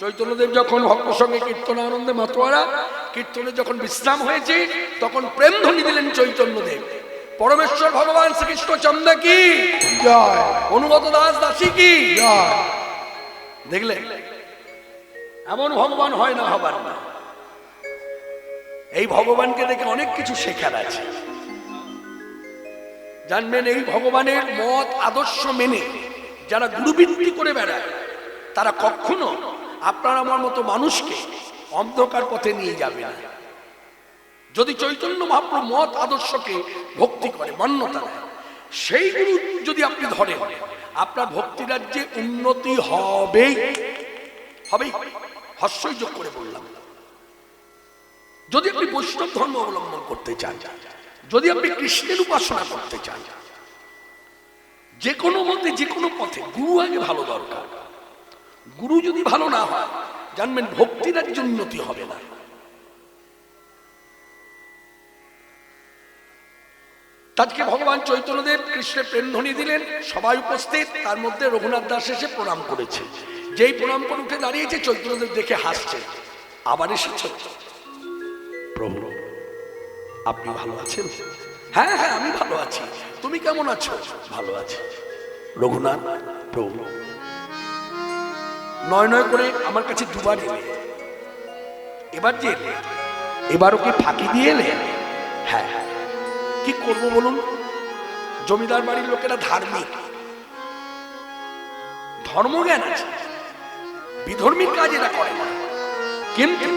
চৈতন্যদেব যখন ভক্ত সঙ্গে কীর্তন আনন্দে মাতোয়ারা কীর্তনে যখন বিশ্রাম হয়েছে তখন প্রেম ধ্বনি দিলেন চৈতন্যদেব। পরমেশ্বর ভগবান শ্রীকৃষ্ণ চন্দ্র কি জয়, অনুগত দাস দাসী কি জয়। দেখলেন এমন ভগবান হয় না, হবার না। এই ভগবানকে দেখে অনেক কিছু শেখার আছে। জানবেন এই ভগবানের মত আদর্শ মেনে যারা গুরুবৃত্তি করে বেড়ায় তারা কখনো আপনার আমার মতো মানুষকে অন্ধকার পথে নিয়ে যাবে না। যদি চৈতন্য মহাপ্রভু মত আদর্শকে ভক্তি করে মান্যতা দেয়, সেই গুরু যদি আপনি ধরেন আপনার ভক্তি রাজ্যে উন্নতি হবেই হবেই। হর্ষই যোগ করে বললাম। যদি আপনি বৈষ্ণব ধর্ম অবলম্বন করতে চান, যদি আপনি কৃষ্ণের উপাসনা করতে চান, যে কোনো মতে যে কোনো পথে গুরু আগে ভালো দরকার। গুরু যদি ভালো না হয় জানবেন ভক্তি রাজ্য উন্নতি হবে না। আজকে ভগবান চৈতন্যদেব কৃষ্ণের প্রেম ধ্বনি দিলেন, সবাই উপস্থিত, তার মধ্যে রঘুনাথ দাস এসে প্রণাম করেছে। যেই প্রণাম করে উঠে দাঁড়িয়েছে চৈতন্যদেব দেখে হাসছে। আবার এসেছ প্রভু, আপনি ভালো আছেন? হ্যাঁ হ্যাঁ আমি ভালো আছি, তুমি কেমন আছো? ভালো আছি। রঘুনাথ প্রভু নয় নয় করে আমার কাছে দুবার এলে, এবার যে এলে এবারও কি ফাঁকি দিয়ে এলে? হ্যাঁ হ্যাঁ। কি করবো বলুন? জমিদার বাড়ির লোকেরা ধার্মিক, ধর্মজ্ঞান আছে, বিধর্মীর কাজ এরা করে না, কিন্তু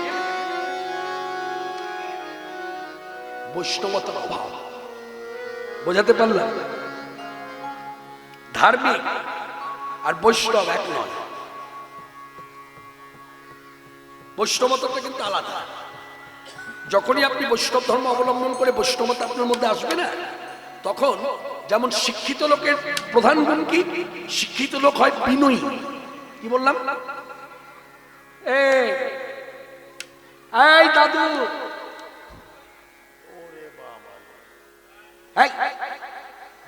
বৈষ্ণবতার অভাব। বোঝাতে পারলাম? ধার্মিক আর বৈষ্ণব এক নয়, বৈষ্ণবতাটা কিন্তু আলাদা। যখনই আপনি বৈষ্ণব ধর্ম অবলম্বন করে বৈষ্ণবতা আপনার মধ্যে আসবে না, তখন যেমন শিক্ষিত লোকের প্রধান গুণ কি? শিক্ষিত লোক হয় বিনয়ী। কি বললাম? এই দাদু,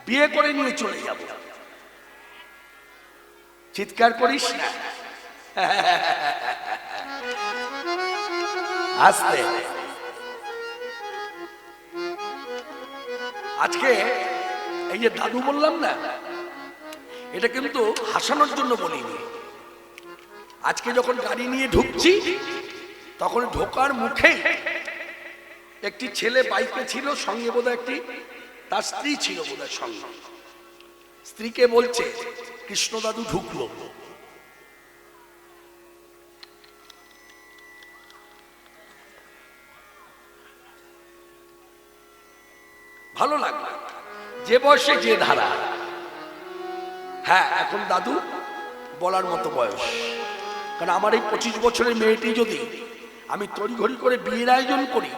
বিয়ে করে নিয়ে চলে যাব, চিৎকার করিস না, আসতে। আজকে এই যে দাদু বললাম না, এটা কিন্তু হাসানোর জন্য বলিনি। আজকে যখন গাড়ি নিয়ে ঢুকছি তখন ঢোকার মুখে একটি ছেলে বাইকে ছিল, সঙ্গে বোধহয় একটি তার স্ত্রী ছিল বোধহয় সঙ্গে। স্ত্রীকে বলছে কৃষ্ণ দাদু ঢুকলো। ভালো লাগলো, যে বয়সে যে ধারা। হ্যাঁ এখন দাদু বলার মতো বয়স, কারণ আমার এই 25 বছরের মেয়েটি যদি আমি তড়িঘড়ি করে বিয়ের আয়োজন করি,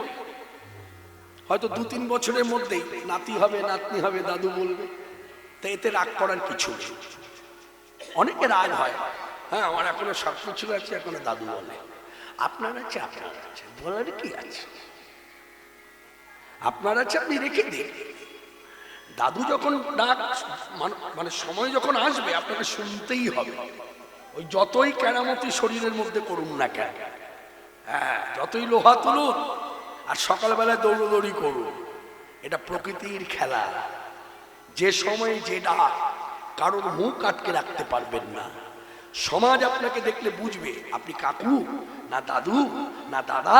হয়তো 2-3 বছরের মধ্যেই নাতি হবে নাতনি হবে, দাদু বলবে। তা এতে রাগ করার কিছু নেই। অনেকে রাগ হয়, হ্যাঁ আমার এখনো সব কিছু আছে, এখনো দাদু বলে। আপনার আছে, আপনার আছে, বলার কি আছে? আপনার আছে আপনি রেখে দিন। দাদু যখন ডাক মানে সময় যখন আসবে আপনাকে শুনতেই হবে। ওই যতই কেরামতি শরীরের মধ্যে করুন না কেন, হ্যাঁ যতই লোহা তুলুন আর সকালবেলায় দৌড়দৌড়ি করুন, এটা প্রকৃতির খেলা। যে সময় যে ডাক কারোর মুখ আটকে রাখতে পারবেন না। সমাজ আপনাকে দেখলে বুঝবে আপনি কাকু না দাদু না দাদা।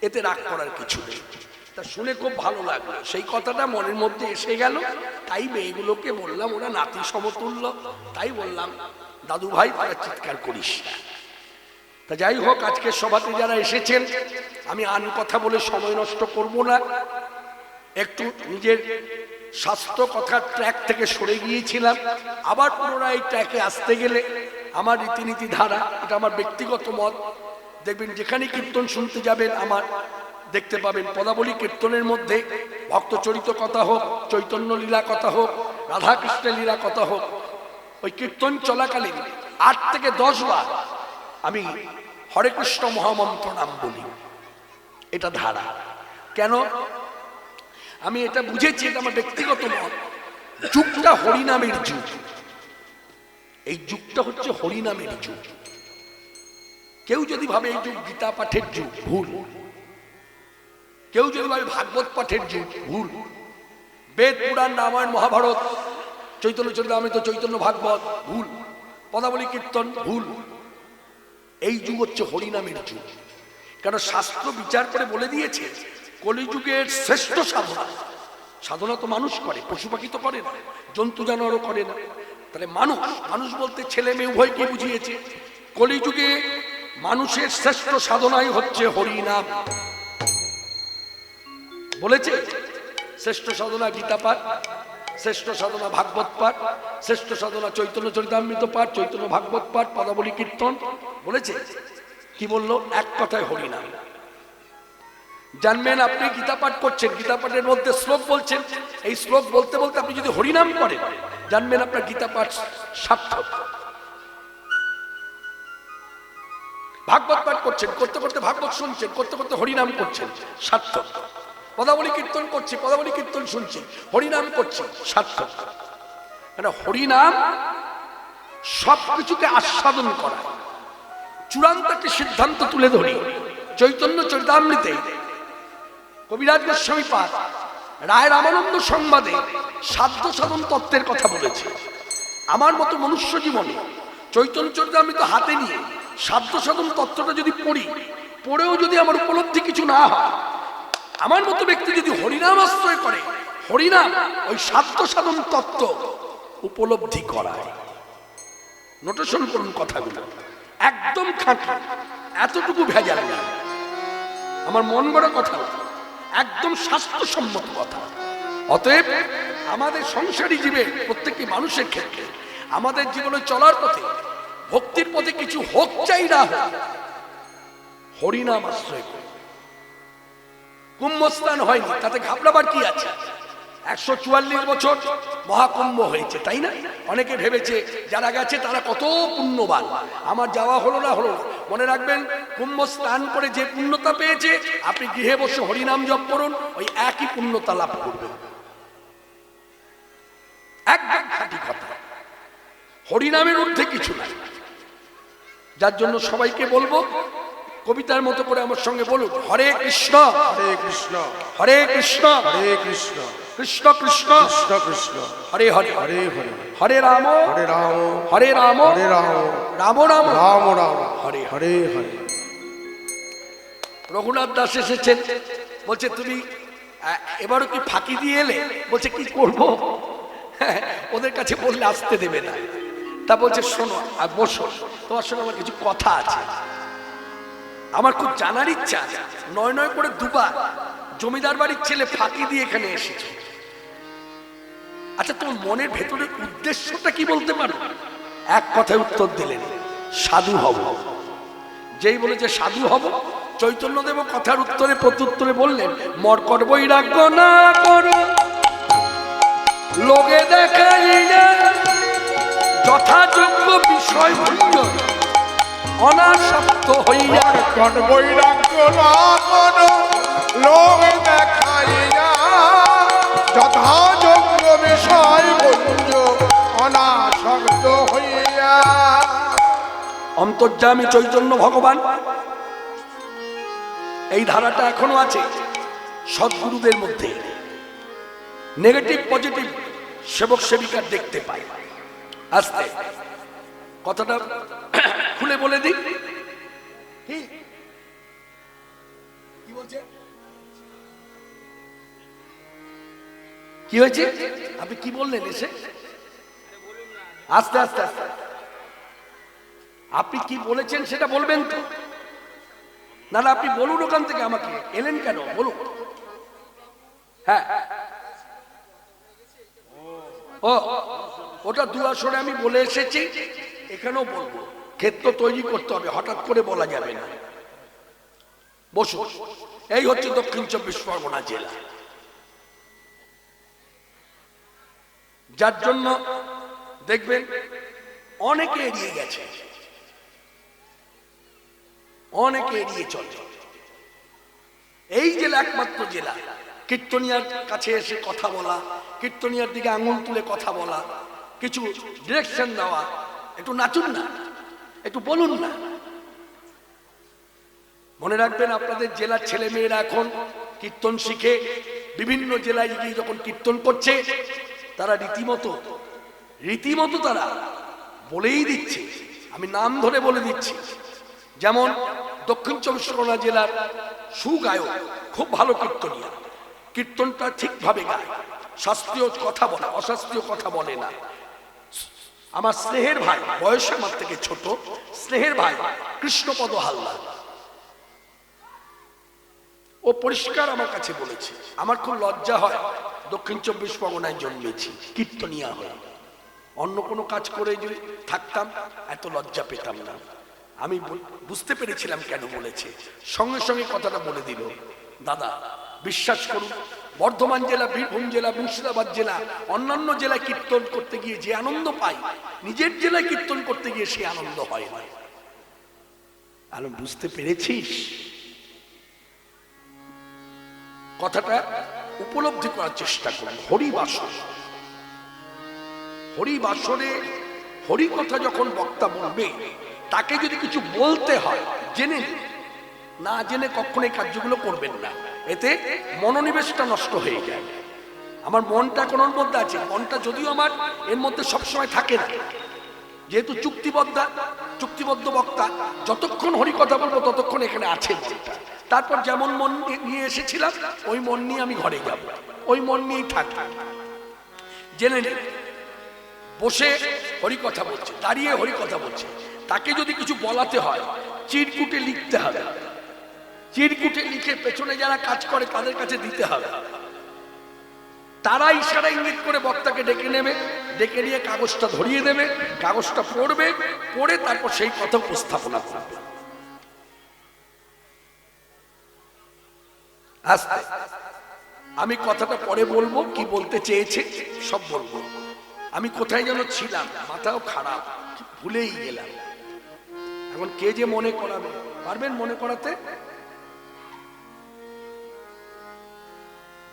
এতে রাগ করার কিছু নেই। তা শুনে খুব ভালো লাগলো, সেই কথাটা মনের মধ্যে এসে গেল। তাই মেয়েগুলোকে বললাম, ওরা নাতি সমতুল্য, তাই বললাম দাদু ভাই তারা চিৎকার করিস না। তা যাই হোক, আজকের সভাতে যারা এসেছেন আমি আন কথা বলে সময় নষ্ট করব না। একটু নিজের স্বাস্থ্য কথার ট্র্যাক থেকে সরে গিয়েছিলাম, আবার পুনরায় ট্র্যাকে আসতে গেলে আমার রীতিনীতি ধারা, এটা আমার ব্যক্তিগত মত। দেখবেন যেখানে কীর্তন শুনতে যাবেন আমার দেখতে পাবেন পদাবলী কীর্তনের মধ্যে ভক্তচরিত কথা হোক, চৈতন্য লীলা কথা হোক, রাধাকৃষ্ণের লীলা কথা হোক, ওই কীর্তন চলাকালীন 8 থেকে 10 বার আমি হরে কৃষ্ণ মহামন্ত্র নাম বলি। এটা ধারা। কেন? আমি এটা বুঝেছি, এটা আমার ব্যক্তিগত মত। যুগটা হরিনামের যুগ। এই যুগটা হচ্ছে হরিনামের যুগ। কেউ যদি ভাবে এই যুগ গীতা পাঠের যুগ, ভুল। কেউ যদি ভাবে ভাগবত পাঠের যুগ, ভুল। বেদ, পুরাণ, রামায়ণ, মহাভারত, চৈতন্য চরিতামৃত, চৈতন্য ভাগবত, ভুল। পদাবলী কীর্তন, ভুল। এই যুগ হচ্ছে হরিনামের যুগ। কারণ শাস্ত্র বিচার করে বলে দিয়েছে কলিযুগের শ্রেষ্ঠ সাধনা, সাধনা তো মানুষ করে, পশু পাখি তো করে না, জন্তু জানোয়ারও করে না। তাহলে মানুষ, মানুষ বলতে ছেলে মেয়ে উভয়কে বুঝিয়েছে। কলিযুগে মানুষের শ্রেষ্ঠ সাধনাই হচ্ছে হরিনাম। বলেছে শ্রেষ্ঠ সাধনা গীতা পাঠ, শ্রেষ্ঠ সাধনা ভাগবত পাঠ, শ্রেষ্ঠ সাধনা চৈতন্য চরিতামৃত পাঠ, চৈতন্য ভাগবত পাঠ, পদাবলী কীর্তন। বলেছে কি বললো? এক কথায় হরিনাম। জানবেন আপনি গীতা পাঠ করছেন, গীতা পাঠের মধ্যে শ্লোক বলছেন, এই শ্লোক বলতে বলতে আপনি যদি হরিনাম করেন, জানবেন আপনার গীতা পাঠ সার্থক। ভাগবত পাঠ করছেন, করতে করতে ভাগবত শুনছেন, করতে করতে হরিনাম করছেন, সার্থক। পদাবলী কীর্তন করছি, পদাবলী কীর্তন শুনছি, হরিনাম করছি, সার্থক। মানে হরিনাম সবকিছুকে আস্বাদন করা। চূড়ান্ত একটি সিদ্ধান্ত তুলে ধরি, চৈতন্য চরিতামৃতে কবিরাজ গোস্বামী পাদ রায় রামানন্দ সংবাদে সাধ্য সাধন তত্ত্বের কথা বলেছে। আমার মতো মনুষ্য জীবনে চৈতন্য চরিতামৃত হাতে নিয়ে সাধ্য সাধন তত্ত্বটা যদি পড়ি, পড়েও যদি আমার উপলব্ধি কিছু না হয়, আমার মতো ব্যক্তি যদি হরিনাম আশ্রয় করে, হরিনাম ওই সাধ্য সাধন তত্ত্ব উপলব্ধি করায়। নোটেশন করুন কথাগুলো, একদম খাঁটি, এতটুকু ভেজাল নেই। আমার মন গড়া কথা, একদম স্বাস্থ্যসম্মত কথা। অতএব আমাদের সংসারী জীবে প্রত্যেকটি মানুষের ক্ষেত্রে আমাদের জীবনে চলার পথে, ভক্তির পথে কিছু হোক চাই না হোক, হরিনাম আশ্রয় করি। কুম্ভস্নান হয়নি, তাতে ঘাবড়াবার কি আছে? 144 বছর মহাকুম্ভ হয়েছে, তাই না? অনেকে ভেবেছে যারা গেছে তারা কত পুণ্যবান, আমার যাওয়া হলো না। মনে রাখবেন, কুম্ভ স্নান করে যে পুণ্যতা পেয়েছে, আপনি গৃহে বসে হরিনাম জপ করুন, ওই একই পুণ্যতা লাভ করবেন। একদম খাঁটি কথা, হরিনামের ঊর্ধ্বে কিছু নাই। যার জন্য সবাইকে বলবো, কবিতার মতো করে আমার সঙ্গে বলুন, হরে কৃষ্ণ হরে কৃষ্ণ, হরে কৃষ্ণ হরে কৃষ্ণ, কৃষ্ণ কৃষ্ণ কৃষ্ণ কৃষ্ণ, হরে হরে হরে হরে, হরে রাম হরে রাম, হরে রাম হরে রাম, রাম রাম রাম রাম, হরে হরে হরে। রঘুনাথ দাস এসেছেন, বলছে তুমি এবারও কি ফাঁকি দিয়ে এলে? বলছে কি করবো, ওদের কাছে বললে আসতে দেবে না। তা বলছে শোনো আর বসো, তোমার সঙ্গে আমার কিছু কথা আছে। আমার খুব জানার ইচ্ছা, নয় নয় করে দুবার জমিদার বাড়ির ছেলে ফাঁকি দিয়ে এখানে এসেছে। আচ্ছা, তোমার মনের ভেতরের উদ্দেশ্যটা কি বলতে পারো? এক কথায় উত্তর দিলেন, সাধু হব। যেই বলেছে সাধু হব, চৈতন্যদেব কথার উত্তরে প্রত্যুত্তরে বললেন, মর্কট বৈরাগ্য না করো, লোকে দেখাই না, যথাযোগ্য বিষয় ভুল অনাসক্ত হইয়া, মর্কট বৈরাগ্য না করো, লোক দেখাইয়া, যথাযোগ্য বিষয় ভুল অনাসক্ত হইয়া। অন্তর্যামী চৈতন্য ভগবান, এই ধারাটা এখনো আছে সদ্গুরুদের মধ্যে। নেগেটিভ পজিটিভ সেবক সেবিকার দেখতে পাই। আস্তে কথাটা খুলে বলে দিই, কি বলছে, কি হয়েছে, আপনি কি বললেন এসে? আস্তে আস্তে আস্তে, আপনি কি বলেছেন সেটা বলবেন তো? না না, আপনি বলুন ওখান থেকে। আমাকে এলেন কেন বলুন। হ্যাঁ, ও ওটা দু আসরে আমি বলে এসেছি, এখানেও বলবো। ক্ষেত্র তৈরি করতে হবে, হঠাৎ করে বলা যাবে না। বসুন। এই হচ্ছে দক্ষিণ 24 পরগনা জেলা, যার জন্য দেখবেন অনেকে এড়িয়ে গেছে, অনেকে এড়িয়ে চলে। এই জেলা একমাত্র জেলা কীর্তনিয়ার কাছে এসে কথা বলা, কীর্তনিয়ার দিকে আঙুল তুলে কথা বলা, কিছু ডিরেকশন দেওয়া, একটু নাচুন না, একটু বলুন না। মনে রাখবেন, আপনাদের জেলার ছেলে মেয়েরা এখন কীর্তন শিখে বিভিন্ন জেলায় গিয়ে যখন কীর্তন করছে, তারা রীতিমতো তারা বলেই দিচ্ছে। আমি নাম ধরে বলে দিচ্ছি, যেমন দক্ষিণ চব্বিশ পরগনা জেলার সুগায়ক, খুব ভালো কীর্তনিয়া, কীর্তনটা ঠিকভাবে গায়, শাস্ত্রীয় কথা বলে, অশাস্ত্রীয় কথা বলে না। আমার স্নেহের ভাই, বয়সে আমার থেকে ছোট, স্নেহের ভাই কৃষ্ণপদ হালদার, ও পরিষ্কার আমার কাছে বলেছে, আমার খুব লজ্জা হয় দক্ষিণ চব্বিশ পরগনায় জন্মেছি, কীর্তনিয়া হয়ে। অন্য কোনো কাজ করে যদি থাকতাম এত লজ্জা পেতাম না। আমি বুঝতে পেরেছিলাম কেন বলেছে, সঙ্গে সঙ্গে কথাটা বলে দিল। দাদা বিশ্বাস করুন, বর্ধমান জেলা, বীরভূম জেলা, মুর্শিদাবাদ জেলা, অন্যান্য জেলায় কীর্তন করতে গিয়ে যে আনন্দ পাই, নিজের জেলায় কীর্তন করতে গিয়ে সে আনন্দ হয় না। আমি বুঝতে পেরেছিস? কথাটা উপলব্ধি করার চেষ্টা করুন। হরিবাসরে হরি কথা যখন বক্তা বলবে, তাকে যদি কিছু বলতে হয় জেনে নিন, না জেনে কখনো এই কার্যগুলো করবেন না, এতে মনোনিবেশটা নষ্ট হয়ে যায়। আমার মনটা এখন ওর মধ্যে আছে, মনটা যদিও আমার এর মধ্যে সবসময় থাকে না, যেহেতু চুক্তিবদ্ধ বক্তা, যতক্ষণ হরি কথা বলবো ততক্ষণ এখানে আছে মনটা। তারপর যেমন মন নিয়ে এসেছিলাম ওই মন নিয়ে আমি ঘরে যাব, ওই মন নিয়েই থাকি। জেনে নিন, বসে হরি কথা বলছে, দাঁড়িয়ে হরি কথা বলছে, তাকে যদি কিছু বলাতে হয় চিরকুটে লিখতে হবে, চিরকুটে লিখে পেছনে যারা কাজ করে তাদের কাছে দিতে হবে। তারা ইশারা ইঙ্গিত করে বক্তাকে ডেকে নেবে, ডেকে নিয়ে কাগজটা ধরিয়ে দেবে, কাগজটা পড়বে, পড়ে তারপর সেই কথা উপস্থাপনা করবে। আস্তে, আমি কথাটা পরে বলবো, কি বলতে চেয়েছে সব বলবো। আমি কোথায় যেন ছিলাম, মাথাও খারাপ, ভুলেই গেলাম। এখন কে যে মনে করাবে, পারবেন মনে করাতে?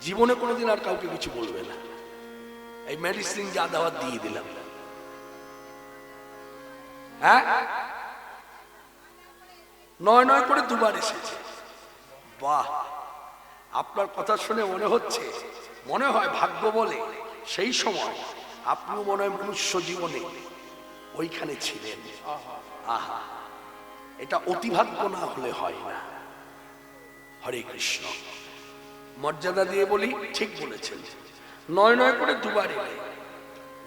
জীবনে কোনোদিন আর কাউকে কিছু বলবে না, এই মেডিসিন যা দেওয়ার দিয়ে দিলাম। হ্যাঁ, 9 করে দুবার এসেছে। বাহ, আপনার কথা শুনে মনে হয় ভাগ্য বলে সেই সময় আপনিও মনে হয় মনুষ্য জীবনে ওইখানে ছিলেন। আহা, এটা অতিভাগ্য না হলে হয় না। হরে কৃষ্ণ। মর্যাদা দিয়ে বলি, ঠিক বলেছেন, 9 করে দুবার এলে।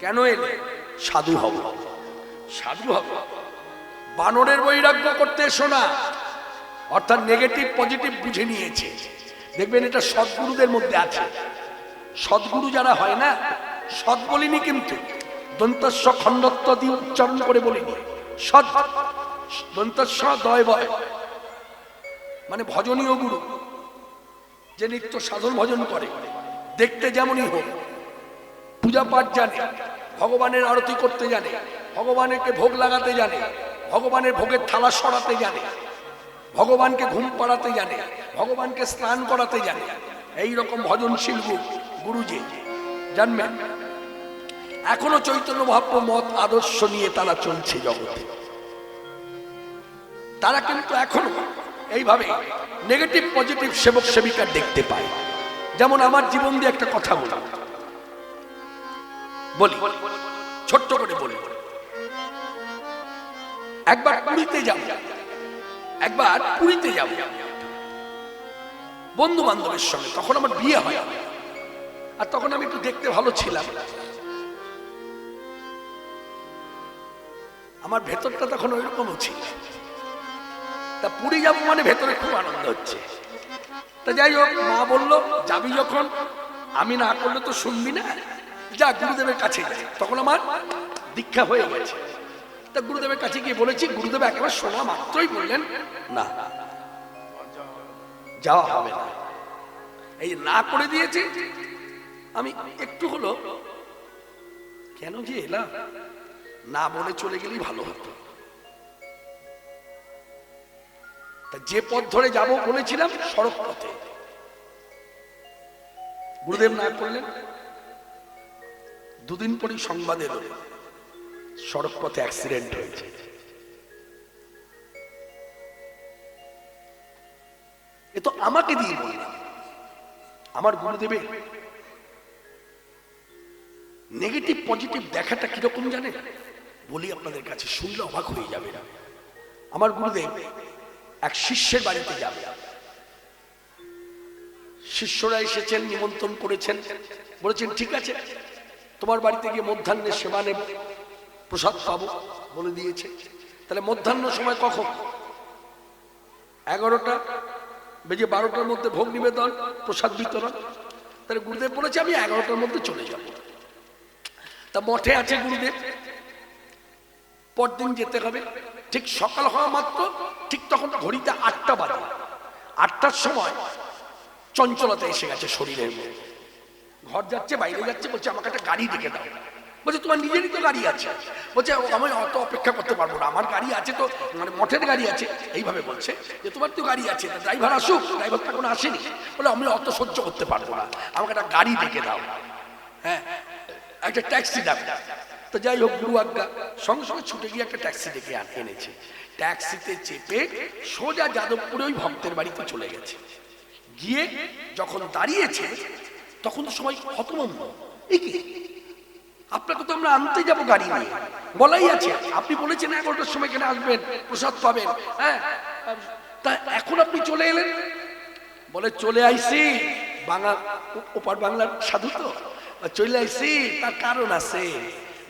কেন এলে? সাধু হব, সাধু হব। বানরের বৈরাগ্য করতে এসো না, অর্থাৎ নেগেটিভ পজিটিভ বুঝে নিয়েছে। দেখবেন এটা সদ্গুরুদের মধ্যে আছে। সদ্গুরু যারা হয় না, সৎ বলিনি কিন্তু, দন্তস্ব খণ্ডত্ব দিয়ে উচ্চারণ করে বলিনি, সৎ, দন্তস্ব দয় বয়, মানে ভজনীয় গুরু, যে নিত্য সাধন ভজন করে, দেখতে যেমনই হোক, পূজা পাঠ জানে, ভগবানের আরতি করতে জানে, ভগবানকে ভোগ লাগাতে জানে, ভগবানের ভোগের থালা সরাতে জানে, ভগবানকে ঘুম পাড়াতে জানে, ভগবানকে স্নান করাতে জানে, এই রকম ভজনশীল গুরুজি জানবেন। এখনো চৈতন্য মহাপ্রভু মত আদর্শ নিয়ে তারা চলছে জগতে। তারা কিন্তু এখনো এইভাবে নেগেটিভ পজিটিভ সেবক সেবিকা দেখতে পায়। যেমন আমার জীবন দিয়ে একটা কথা বলি, ছোট্ট করে বলি। একবার পুরীতে যাব বন্ধু বান্ধবের সঙ্গে। তখন আমার বিয়ে হয়, আর তখন আমি একটু দেখতে ভালো ছিলাম। আমার ভেতরটা তখন ওইরকমও ছিল। তা পুরী যাবো মানে ভেতরে খুব আনন্দ হচ্ছে। তা যাই হোক, মা বললো যাবি যখন, আমি না করলে তো শুনবি না, যা গুরুদেবের কাছে যাই। তখন আমার দীক্ষা হয়ে গেছে। তা গুরুদেবের কাছে গিয়ে বলেছি, গুরুদেব একেবারে শোনা মাত্রই বললেন না, যাওয়া হবে না। এই না করে দিয়েছে। আমি একটু হলো কেন যে এলাম, না বলে চলে গেলেই ভালো হতো। তা যে পথ ধরে যাব বলেছিলাম, সড়ক পথে, গুরুদেব না করলেন। দুদিন পরেই সংবাদ এলো, সড়ক পথে অ্যাক্সিডেন্ট হয়েছে। এ তো আমাকে দিয়ে বললাম, আমার গুরুদেবের নেগেটিভ পজিটিভ দেখাটা কিরকম জানেন? বলি আপনাদের কাছে, শুনলে অবাক হয়ে যাবে না। আমার গুরুদেব এক শিষ্যের বাড়িতে যাবে, শিষ্যরা এসেছেন, নিমন্ত্রণ করেছেন, বলেছেন ঠিক আছে তোমার বাড়িতে গিয়ে মধ্যাহ্নের সেবা নেব, প্রসাদ পাবো, বলে দিয়েছে। তাহলে মধ্যাহ্ন সময় কখন? 11টা বেজে 12টার মধ্যে ভোগ নিবেদন, প্রসাদ বিতরণ। তাহলে গুরুদেব বলেছে আমি 11টার মধ্যে চলে যাব। তা মঠে আছে গুরুদেব, পরদিন যেতে হবে। ঠিক সকাল হওয়া মাত্র, ঠিক তখন ঘড়িতে 8টা বাজে। 8টার সময় চঞ্চলতা এসে গেছে শরীরের মধ্যে। ঘর যাচ্ছে, বাইরে যাচ্ছে, বলছে আমাকে একটা গাড়ি ডেকে দাও। বলছে তোমার নিজেরই তো গাড়ি আছে। বলছে আমি অত অপেক্ষা করতে পারবো না, আমার গাড়ি আছে তো, মানে মঠের গাড়ি আছে। এইভাবে বলছে যে তোমার তো গাড়ি আছে, ড্রাইভার আসুক। ড্রাইভার তো এখনো আসেনি। বলে আমি অত সহ্য করতে পারবো না, আমাকে একটা গাড়ি ডেকে দাও। হ্যাঁ, একটা ট্যাক্সি ডাক। তো যাই হোক, গুরু আজ্ঞা, সঙ্গে সঙ্গে ছুটে গিয়ে একটা ট্যাক্সি ডেকে এনেছে। ট্যাক্সিতে চেপে সোজা যাদবপুরে ওই ভক্তের বাড়িতে চলে গেছে। গিয়ে যখন দাঁড়িয়েছে তখন তো সবাই হতভম্ব, এ কি, আপনাকে তো আমরা আনতে যাবো গাড়ি নিয়ে, বলাই আছে, আপনি বলেছেন 11টার সময় এখানে আসবেন, প্রসাদ পাবেন, হ্যাঁ, তা এখন আপনি চলে এলেন? বলে চলে আইসি, বাংলা ওপার বাংলার সাধু তো, চলে আইসি তার কারণ আছে,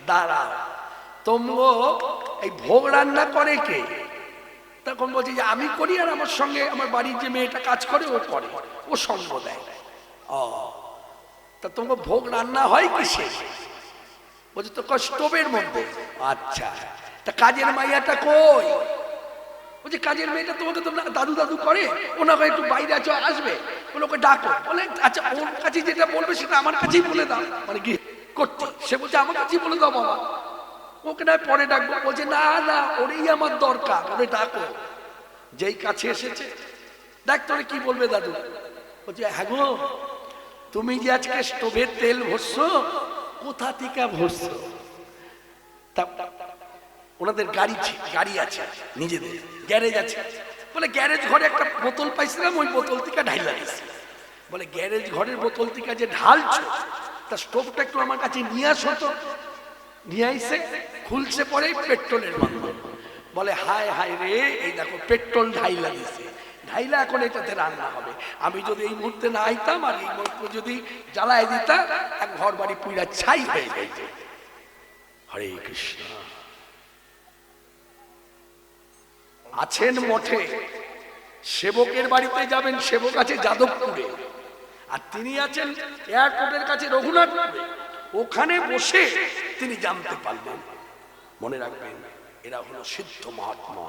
দাঁড়া। তোমরা এই ভোগ রান্না করে কে? তখন বলছি যে আমি করি, আর আমার সঙ্গে আমার বাড়ির যে মেয়েটা কাজ করে ও করে, ও সঙ্গ দেয়। ও, তা তোমার ভোগ রান্না হয় কিসে? বলছে তো স্টোভের মধ্যে। আচ্ছা, তা কাজের মাইয়াটা কই? বলছে কাজের মেয়েটা তোমাকে তোমরা দাদু দাদু করে, ওনাকে একটু বাইরে আছো, আসবে, বলে ওকে ডাকো। বলে আচ্ছা, ওর কাছে যেটা বলবে সেটা আমার কাছেই বলে দাও, মানে কি করতে? সে বলছে আমার কাছেই বলে দাও বাবা, ওকে না পরে ডাকবো। বলছে না না, ওরেই আমার দরকার, ওরে ডাকো। যেই কাছে এসেছে, দেখ তোরে কি বলবে দাদু। বলছে হ্যাঁ গো, তুমি যে আজকে স্টোভের তেল ভরছো, কোথা থেকে ভরছো? ওনাদের গাড়ি আছে, নিজেদের গ্যারেজ আছে। বলে গ্যারেজ ঘরে একটা বোতল পাইছিলাম, ওই বোতল থেকে ঢাইলা দিয়েছি। বলে গ্যারেজ ঘরের বোতল থেকে যে ঢালছো, তা স্টোভটা একটু আমার কাছে নিয়ে আসো তো। নিয়ে আইসে, খুলছে পরে পেট্রোলের গন্ধ। বলে হায় হায় রে, এই দেখো পেট্রোল ঢাইলা দিছে, ঢাইলা এখন এটাতে রান্না হবে। আমি যদি এই মুহূর্তে না আইতাম, আর এই মুহূর্তে যদি জ্বালায় দিতাম, এক ঘর বাড়ি পুইরা ছাই হয়ে যাইত। হরে কৃষ্ণ। আছেন মঠে, সেবকের বাড়িতে যাবেন, সেবক আছে যাদবপুরে, আর তিনি আছেন এয়ারপোর্টের কাছে রঘুনাথপুরে। ওখানে বসে তিনি জানতে পারলেন। মনে রাখবেন, এরা হলো সিদ্ধ মহাত্মা।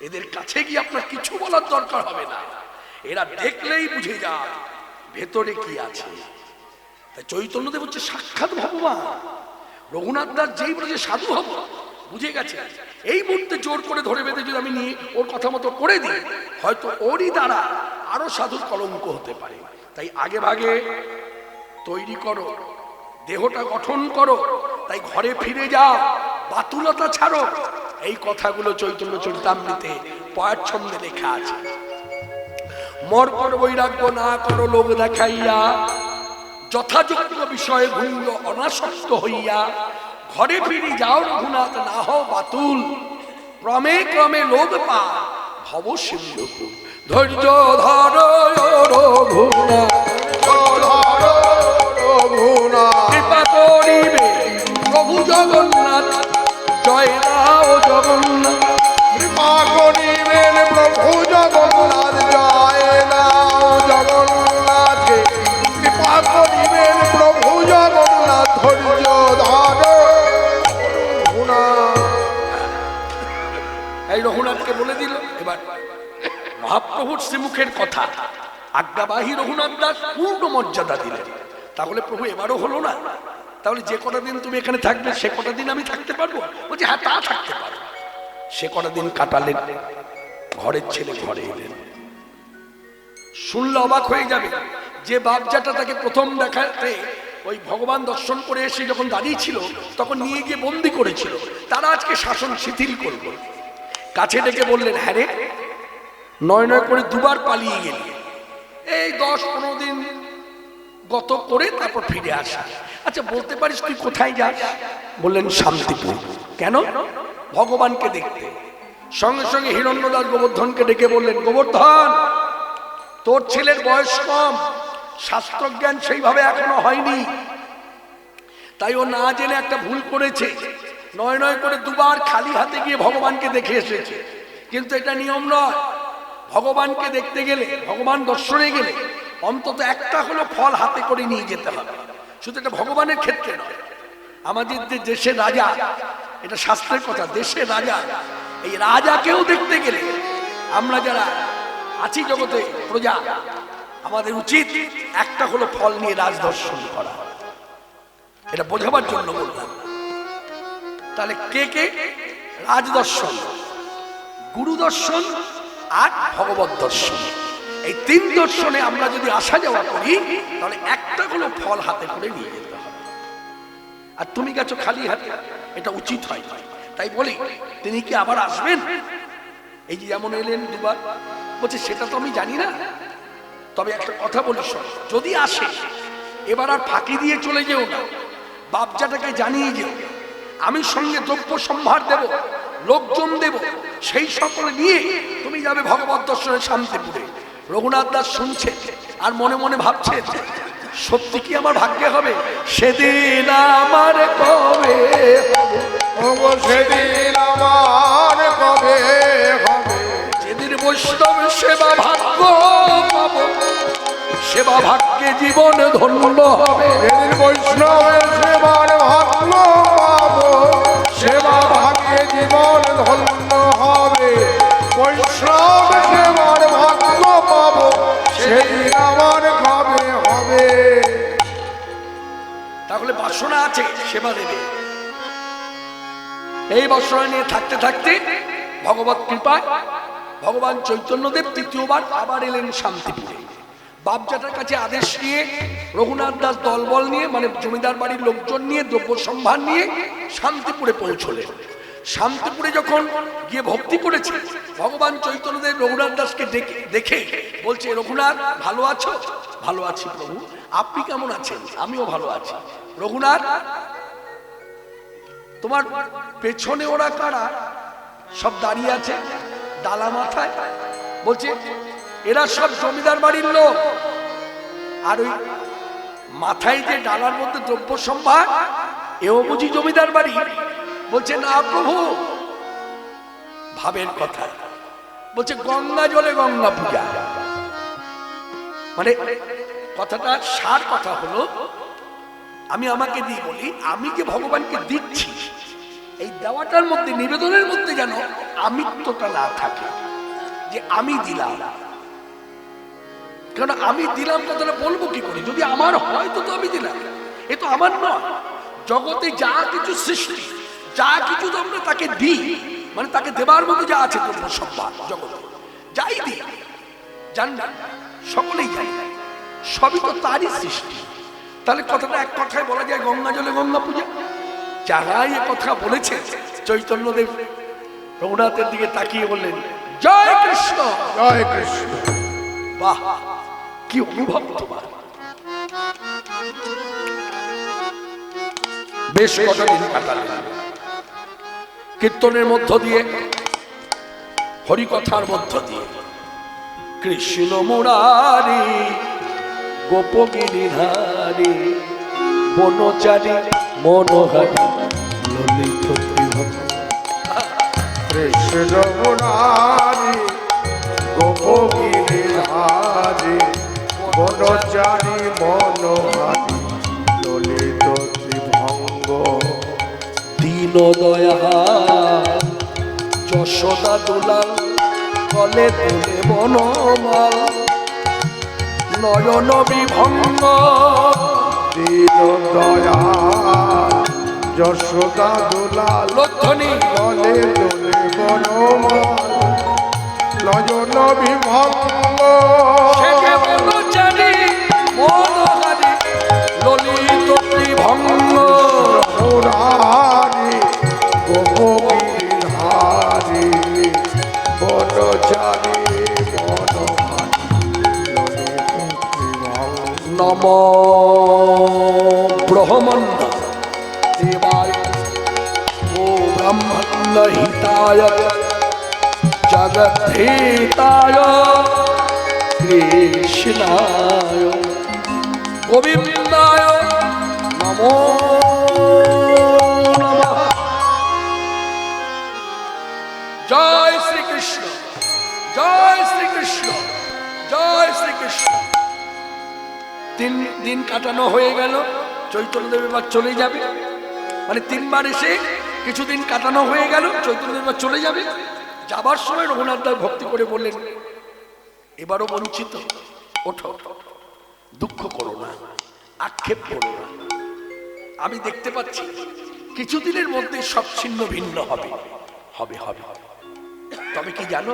এদের কাছে গিয়ে আপনার কিছু বলার দরকার হবে না, এরা দেখলেই বুঝে যায় ভেতরে কি আছে। তাই চৈতন্যদেব হচ্ছে সাক্ষাৎ ভগবান। রঘুনাথ দাস যেই বলেছে সাধু হব, বুঝে গেছে এই মুহূর্তে জোর করে ধরে বেঁধে যদি আমি নিয়ে ওর কথা মতো করে দিই, হয়তো ওরই দ্বারা আরো সাধুর কলঙ্ক হতে পারে। তাই আগে ভাগে তৈরি করো, দেহটা গঠন করো, তাই ঘরে ফিরে যাও, বাতুলতা ছাড়ো। এই কথাগুলো চৈতন্য চরিতামৃতে পয়ার ছন্দে লেখা আছে। মর কর বৈরাগ্য না করো লোক দেখাইয়া, যথাযোগ্য বিষয়ে ভুঙ্গ অনাসক্ত হইয়া, ঘরে ফিরি যাও রঘুনাথ না হও বাতুল, ক্রমে ক্রমে লোক পা ভব সিন্ধুকুল। ধৈর্য ধরো রঘুনাথ, কৃপা করিবে প্রভু জগন্নাথ, জয় দাও জগন্নাথ। কৃপা করিবেন প্রভু জগন্নাথ, জয় দাও জগন্নাথ। কৃপা করিবেন প্রভু জগন্নাথ, ধৈর্য ধরো রঘুনাথ। এই রঘুনাথকে বলে দিল। এবার মহাপ্রভুর শ্রীমুখের কথা আজ্ঞাবাহী রঘুনাথ দাস পূর্ণ মর্যাদা দিলেন। তাহলে প্রভু এবারও হলো না, তাহলে যে কটা দিন তুমি এখানে থাকবে সে কটা দিন আমি থাকতে পারবো? বলছি হ্যাঁ, তা থাকতে পারবো। সে কটা দিন কাটালেন, ঘরের ছেলে ঘরে এলেন। শুনলে অবাক হয়ে যাবে, যে বাপজাটা তাকে প্রথম দেখাতে ওই ভগবান দর্শন করে এসে যখন দাঁড়িয়ে ছিল তখন নিয়ে গিয়ে বন্দি করেছিল, তারা আজকে শাসন শিথিল করবে। কাছে ডেকে বললেন, হ্যাঁ রে, নয় নয় করে দুবার পালিয়ে গেলি, এই 10-15 দিন গত করে তারপর ফিরে আসা। আচ্ছা বলতে পারিস তুই কোথায় যাস? বললেন শান্তিপুর। কেন? ভগবানকে দেখতে। সঙ্গে সঙ্গে হিরণ্যদাস গোবর্ধনকে ডেকে বললেন, গোবর্ধন, তোর ছেলের বয়স কম, শাস্ত্রজ্ঞান সেইভাবে এখনো হয়নি, তাই ও না জেনে একটা ভুল করেছে, নয় নয় করে দুবার খালি হাতে গিয়ে ভগবানকে দেখে এসেছে। কিন্তু এটা নিয়ম নয়, ভগবানকে দেখতে গেলে, ভগবান দর্শনে গেলে অন্তত একটা হলো ফল হাতে করে নিয়ে যেতে হবে। শুধু এটা ভগবানের ক্ষেত্রে নয়, আমাদের যে দেশের রাজা, এটা শাস্ত্রের কথা, দেশের রাজা, এই রাজাকেও দেখতে গেলে আমরা যারা আছি জগতে প্রজা, আমাদের উচিত একটা হলো ফল নিয়ে রাজ দর্শন করা। এটা বোঝাবার জন্য বললাম। তাহলে কে কে? রাজ দর্শন, গুরু দর্শন আর ভগবত দর্শন, এই 3 দর্শনে আমরা যদি আসা যাওয়া করি তাহলে একটা হলো ফল হাতে করে নিয়ে যেতে হবে। আর তুমি গেছো খালি হাতে, এটা উচিত হয়। তাই বলি, তিনি কি আবার আসবেন? এই যে যেমন এলেন দুবার, বলছে সেটা তো আমি জানি না, তবে একটা কথা বলি শোন, যদি আসে এবার আর ফাঁকি দিয়ে চলে যেও না, বাপজাটাকে জানিয়ে যেও, আমি সঙ্গে দ্রব্য সম্ভার দেব, লোকজন দেব, সেই সকলে নিয়ে তুমি যাবে ভগবত দর্শনে শান্তিপুরে। রঘুনাথ দাস শুনছে আর মনে মনে ভাবছে, সত্যি কি আমার ভাগ্যে হবে? সেদিন আমার কবে, সেদিন আমার কবে হবে, যেদিন বৈষ্ণব সেবা ভাগ্য পাবো, সেবা ভাগ্যে জীবন ধন্য হবে। যেদিন বৈষ্ণবের সেবার ভাগ্য পাবো, সেবা ভাগ্যে জীবন ধন্য হবে। বৈষ্ণব সেবার ভাগ্য পাবো, সেদিন আমার কবে হবে। তাহলে বাসনা আছে, সেবা দেবে। এই বাসনা নিয়ে থাকতে থাকতে ভগবত কৃপায় ভগবান চৈতন্যদেব 3য়বার আবার এলেন শান্তিপুরে। বাপজাটার কাছে আদেশ নিয়ে রঘুনাথ দাস দলবল নিয়ে, মানে জমিদার বাড়ির লোকজন নিয়ে, দ্রব্য সম্ভার নিয়ে শান্তিপুরে পৌঁছলেন। শান্তিপুরে যখন গিয়ে ভক্তি করেছে, ভগবান চৈতন্যদেব রঘুনাথ দাসকে দেখে বলছে, রঘুনাথ ভালো আছো? ভালো আছি প্রভু, আপনি কেমন আছেন? আমিও ভালো আছি। রঘুনাথ, তোমার পেছনে ওরা কারা? সব দাঁড়িয়ে আছে ডালা মাথায়। বলছে এরা সব জমিদার বাড়ির লোক। আর ওই মাথায় যে ডালার মধ্যে দ্রব্য সম্ভার, এও বুঝি জমিদার বাড়ি? বলছে না প্রভু, ভাবের কথা। বলছে গঙ্গা জলে গঙ্গা পূজা। মানে কথাটা সার কথা হলো, আমি আমাকে দিয়ে বলি, আমি যে ভগবানকে দিচ্ছি, এই দেওয়াটার মধ্যে, নিবেদনের মধ্যে যেন আমিত্বটা না থাকে, যে আমি দিলাম। কারণ আমি দিলাম কথাটা বলবো কি করে? যদি আমার হয় তো আমি দিলাম, এ তো আমার নয়। জগতে যা কিছু সৃষ্টি, যা কিছু আমরা তাকে দিই, মানে তাকে দেবার মতো যা আছে দ্রব্য সম্ভার জগতে যাই দিই, জানবেন সকলেই জানি, সবই তো তারই সৃষ্টি। তাহলে কথাটা এক কথায় বলা যায় গঙ্গা জলে গঙ্গা পূজা। যারাই এ কথা বলেছে, চৈতন্যদেব রঘুনাথের দিকে তাকিয়ে বললেন, জয় কৃষ্ণ, জয় কৃষ্ণ। বাহ, কি অনুভব তোমার! বেশ কটা দিন কাটালেন কীর্তনের মধ্য দিয়ে, হরিকথার মধ্য দিয়ে। কৃষ্ণ মুরারি গোপগিরিধারী বনচারী মনোহারী ললিত কৃষ্ণ মুরারি গোপগিরিধারী বনচারী মনোহারী ললিত ত্রিভঙ্গ দীন দয়াল যশোদা দুলাল কলে তুলে বনমাল নয়ন বিভঙ্গ দীন দয়াল যশোদা দুলাল লোধ্বনি কলে তুলে বনমাল নয়ন বিভঙ্গ সে যে বনচারী মনোহারী ললিত নম ব্রহ্মণ্য দেবায় ও ব্রহ্মণ্য হিতায় জগদ্ধিতায় কৃষ্ণায় গোবিন্দায় নমো নমঃ। জয় শ্রীকৃষ্ণ, জয় শ্রীকৃষ্ণ, জয় শ্রীকৃষ্ণ। 3 দিন কাটানো হয়ে গেল, চৈতন্যদেব এবার চলে যাবে, মানে 3 বার এসে কিছুদিন কাটানো হয়ে গেল, চৈতন্যদেব এবার চলে যাবে। যাবার সময় রঘুনাথ দাস ভক্তি করে বললেন, এবারও বঞ্চিত, ওঠো, দুঃখ করো না, আক্ষেপ করো না, আমি দেখতে পাচ্ছি কিছুদিনের মধ্যে সব ছিন্ন ভিন্ন হবে, হবে হবে। তবে কি জানো,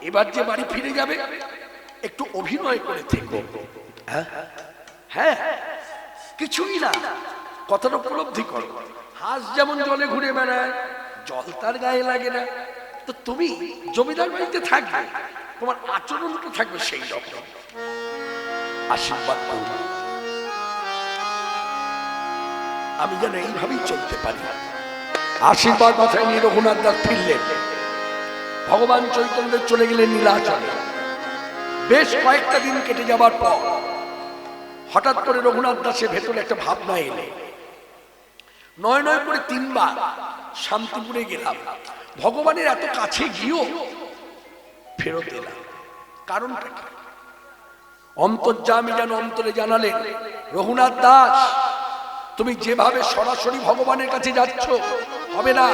এবার যে বাড়ি ফিরে যাবে একটু অভিনয় করে থেকো। হ্যাঁ হ্যাঁ, কিছুই না, কথাটা উপলব্ধি করো। হাঁস যেমন জলে ঘুরে বেড়ায়, জল তার গায়ে লাগে না, তো তুমি জমিদার বাড়িতে থাকবে, তোমার আচরণটা থাকবে সেই রকম। আশীর্বাদ করব, আমি যেন এইভাবেই চলতে পারি। আশীর্বাদ মাথায় নিয়ে রঘুনাথ দাস ফিরলেন। ভগবান চৈতন্যদেব চলে গেলেন নীলাচলে। বেশ কয়েকটা দিন কেটে যাবার পর হঠাৎ করে রঘুনাথ দাসের ভেতরে একটা ভাবনা এলে। নয় নয় করে 3 বার শান্তিপুরে গেলাম, ভগবানের এত কাছে গিয়েও ফেরত এলাম, কারণটা কি? অন্তর্যামী যেন অন্তরে জানালেন, রঘুনাথ দাস তুমি যেভাবে সরাসরি ভগবানের কাছে যাচ্ছ হবে না,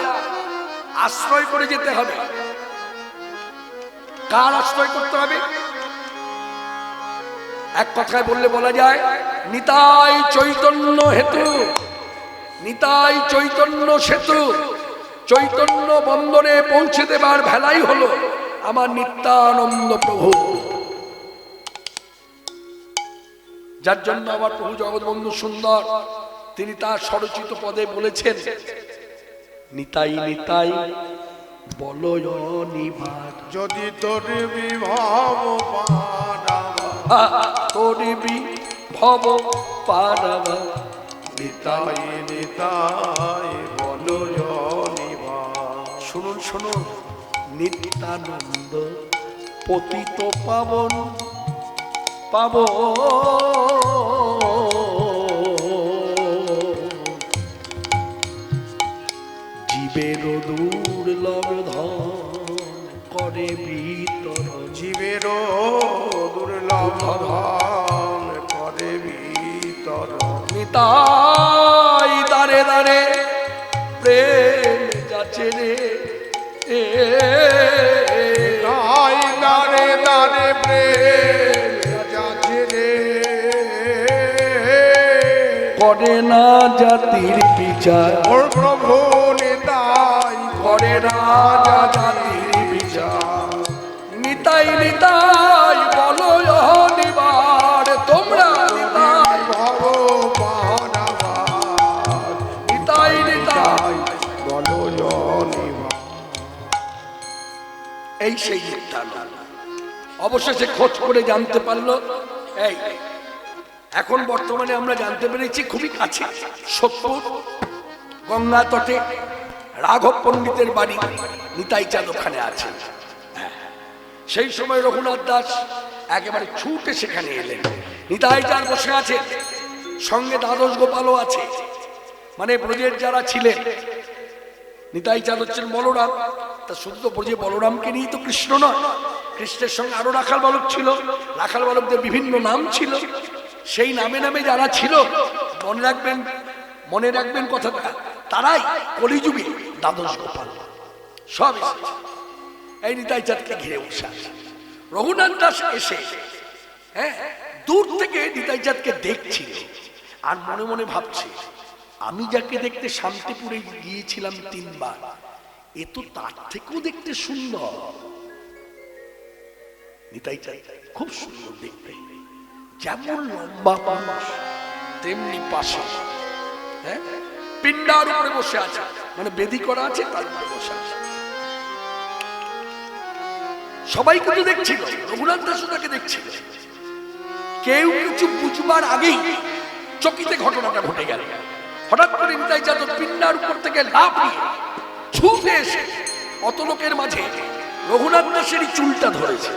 আশ্রয় করে যেতে হবে। কার আশ্রয় করতে হবে? এক কথায় বললে বলা যায়, নিতাই চৈতন্য হেতু, নিতাই চৈতন্য সেতু। চৈতন্য বন্দরে পৌঁছে দেবার ভেলাই হলো আমার নিত্যানন্দ প্রভু, যার জন্য আমার প্রভু জগৎবন্ধু সুন্দর তিনি তার স্বরচিত পদে বলেছেন, নিতাই নিতাই বলয় নিবার, যদি তোর বিভব পারাবা, তোর বিভব পারাবা, নিতাই নিতাই বলয় নিবা। শুনুন শুনুন, নিত্যানন্দ পতিত পাবন পাবন, জীবের দুর্লভ ধন করে বিতরণ, জীবের দুর্লভ ধন করে বিতরণ। নিতাই দারে দারে প্রেম যাচ্ছে রে, তাই দারে দারে প্রেম যাচ্ছে রে, করে না জাতির বিচার, ওর প্রভু নিতাই করে না জাতির বিচার। নিতাই নিতাই বলয় নিবার, তোমরা নিতাই ভব পারাবার, নিতাই নিতাই বলয় নিবা। এই সেই নিত্যানন্দ। অবশেষে খোঁজ করে জানতে পারলো, এই এখন বর্তমানে আমরা জানতে পেরেছি খুবই কাছে, সোদপুর গঙ্গা তটে রাঘব পণ্ডিতের বাড়ি নিতাই চাঁদ ওখানে আছে। সেই সময় রঘুনাথ দাস একেবারে ছুটে সেখানে এলেন। নিতাই চাঁদ বসে আছে, সঙ্গে দ্বাদশ গোপালও আছে, মানে ব্রজের যারা ছিলেন। নিতাই চাঁদ হচ্ছেন বলরাম, তা শুধু তো ব্রজে বলরামকে নিয়েই তো কৃষ্ণ নয়, কৃষ্ণের সঙ্গে আরো রাখাল বালক ছিল, রাখাল বালকদের বিভিন্ন নাম ছিল, সেই নামে নামে যারা ছিল মনে রাখবেন কথাটা, তারাই কলিযুগে দ্বাদশ গোপাল সব এসেছে। এই নিতাই চাঁদকে ঘিরে বসে আছে। রঘুনাথ দাস এসে দূর থেকে নিতাই চাঁদকে দেখছিল, আর মনে মনে ভাবছে, আমি যাকে দেখতে শান্তিপুরে গিয়েছিলাম 3 বার, এ তো তার থেকেও দেখতে সুন্দর। নিতাই চাঁদ খুব সুন্দর দেখতে, যেমন লম্বা মানুষ তেমনি পাশে পিণ্ডার উপরে বসে আছে, মানে বেদি করা আছে, তার উপরে বসে আছে। সবাই কিন্তু দেখছিল, রঘুনাথ দাসও তাকে দেখছিল, কেউ কিছু বুঝবার আগেই চকিতে ঘটনাটা ঘটে গেল। হঠাৎ করে নিতাই চাঁদ পিন্ডার উপর থেকে লাফিয়ে ছুটে এসে অত লোকের মাঝে রঘুনাথ দাসেরই চুলটা ধরেছে,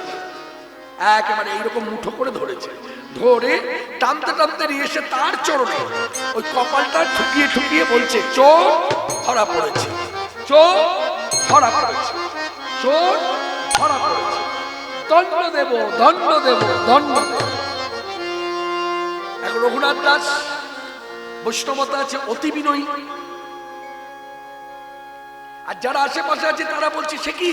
একেবারে এইরকম মুঠো করে ধরেছে, ধরে টানতে টানতে নিয়ে এসে তার চরণে ওই কপালটা ঠুকিয়ে ঠুকিয়ে বলছে, চোর ধরা পড়েছে, চোর ধরা পড়েছে, চোর ধরা পড়েছে, দণ্ড দেব, দণ্ড দেব, দণ্ড দেব। এখন রঘুনাথ দাস বৈষ্ণবতা আছে অতি বিনয়ী, আর যারা আশেপাশে আছে তারা বলছে, সে কি,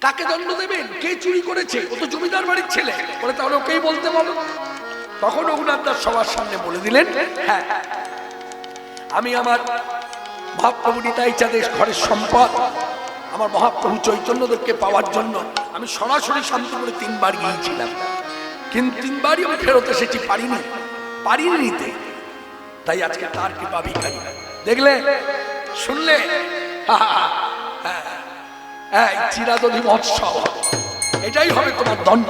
কাকে দণ্ড দেবেন, কে চুরি করেছে, ও তো জমিদার বাড়ির ছেলে, বলে তাহলে ওকেই বলতে বলো। তখন রঘুনাথ দাস সবার সামনে বলে দিলেন, হ্যাঁ, আমি আমার মহাপ্রভু নিতাই চাঁদের ঘরের সম্পদ, আমার মহাপ্রভু চৈতন্যদেবকে পাওয়ার জন্য আমি সরাসরি শান্তিপুরে 3 বার গিয়েছিলাম, কিন্তু 3 বারই আমি ফেরত এসেছি, পারিনি নিতে, তাই আজকে তার কৃপা ভিখারি। দেখলে, শুনলে, চিরাদলি মহোৎসব, এটাই হবে তোমার দণ্ড।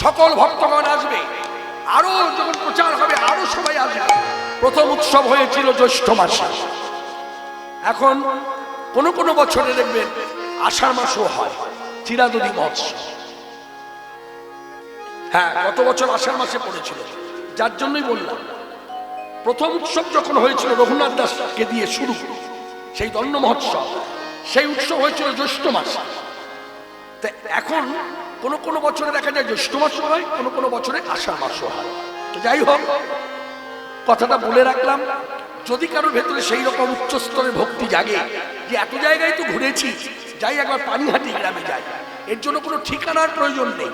সকল ভক্তগণ আসবে, আরো যখন প্রচার হবে আরো সবাই আসবে। প্রথম উৎসব হয়েছিল জ্যৈষ্ঠ মাসে, এখন কোন কোন বছরে দেখবেন আষাঢ় মাসও হয় চিরাদলি মহোৎসব। হ্যাঁ, গত বছর আষাঢ় মাসে পড়েছিল, যার জন্যই বললাম প্রথম উৎসব যখন হয়েছিল রঘুনাথ দাসকে দিয়ে শুরু, সেই দণ্ড মহোৎসব, সেই উৎসব হয়েছিল জ্যৈষ্ঠ মাসে। এখন কোন কোন বছরে দেখা যায় জ্যৈষ্ঠ মাসও হয়, কোন কোন বছরে আষাঢ় মাসও হয়। তো যাই হোক, কথাটা বলে রাখলাম, যদি কারোর ভেতরে সেই রকম উচ্চস্তরের ভক্তি জাগে যে এত জায়গায় তো ঘুরেছি, যাই একবার পানিহাটি গ্রামে যাই, এর জন্য কোনো ঠিকানার প্রয়োজন নেই।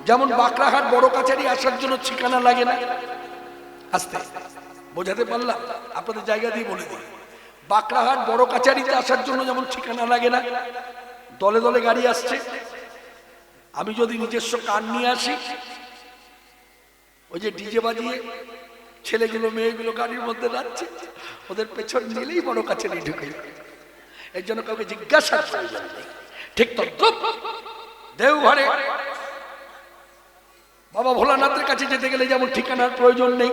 যেমন বাকরাহাট বড় কাছারি আসার জন্য ঠিকানা লাগে না, আস্তে বোঝাতে পারলাম, আপনাদের জায়গা দিয়ে বলে দিই, বাকরাহাট বড় কাছারিতে আসার জন্য যেমন ঠিকানা লাগে না, দলে দলে গাড়ি আসছে, আমি যদি নিজস্ব কান নিয়ে আসি, ওই যে ডিজে বাজিয়ে ছেলেগুলো মেয়েগুলো গাড়ির মধ্যে যাচ্ছে, ওদের পেছন নিলেই বড় কাছারি ঢুকে, এর জন্য কাউকে জিজ্ঞাসার প্রয়োজন নেই। ঠিক তো দেওঘরে বাবা ভোলানাথের কাছে যেতে গেলে যেমন ঠিকানার প্রয়োজন নেই,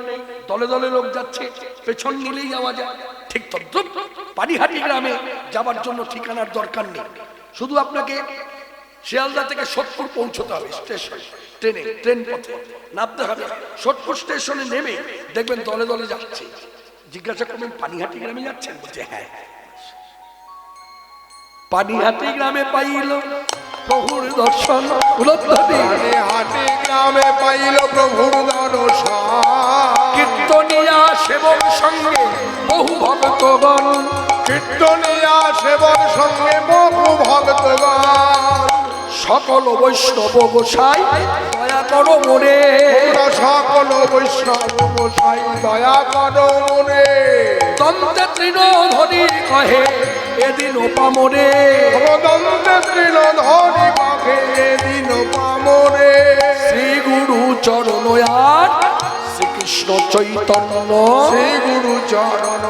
দলে দলে লোক যাচ্ছে, পেছন নিলেই যাওয়া যায়, ঠিক তদ্রুপ পানিহাটি গ্রামে যাবার জন্য ঠিকানার দরকার নেই, শুধু আপনাকে শিয়ালদা থেকে সোদপুর পৌঁছতে হবে স্টেশন, ট্রেন পথে নামতে হবে, সোদপুর স্টেশনে নেমে দেখবেন দলে দলে যাচ্ছে, জিজ্ঞাসা করবেন পানিহাটি গ্রামে যাচ্ছেন, বলছে হ্যাঁ। পানিহাটি গ্রামে পাইল প্রভুর দর্শন, পানিহাটি গ্রামে পাইল প্রভুর দর্শন, কীর্তনিয়া সেবক সঙ্গে বহু ভক্তগণ, কীর্তনিয়া সেবক সঙ্গে বহু ভক্তগণ, সকল বৈষ্ণব গোসাই দয়া করো মনে, সকল বৈষ্ণব গোসাই দয়া করো মনে, দন্তে তৃণধরি কহে এদিন পামরে, দন্তে তৃণধরি কহে এদিন পামরে, শ্রী গুরু চরণ আর শ্রীকৃষ্ণ চৈতন্য, শ্রী গুরু চরণ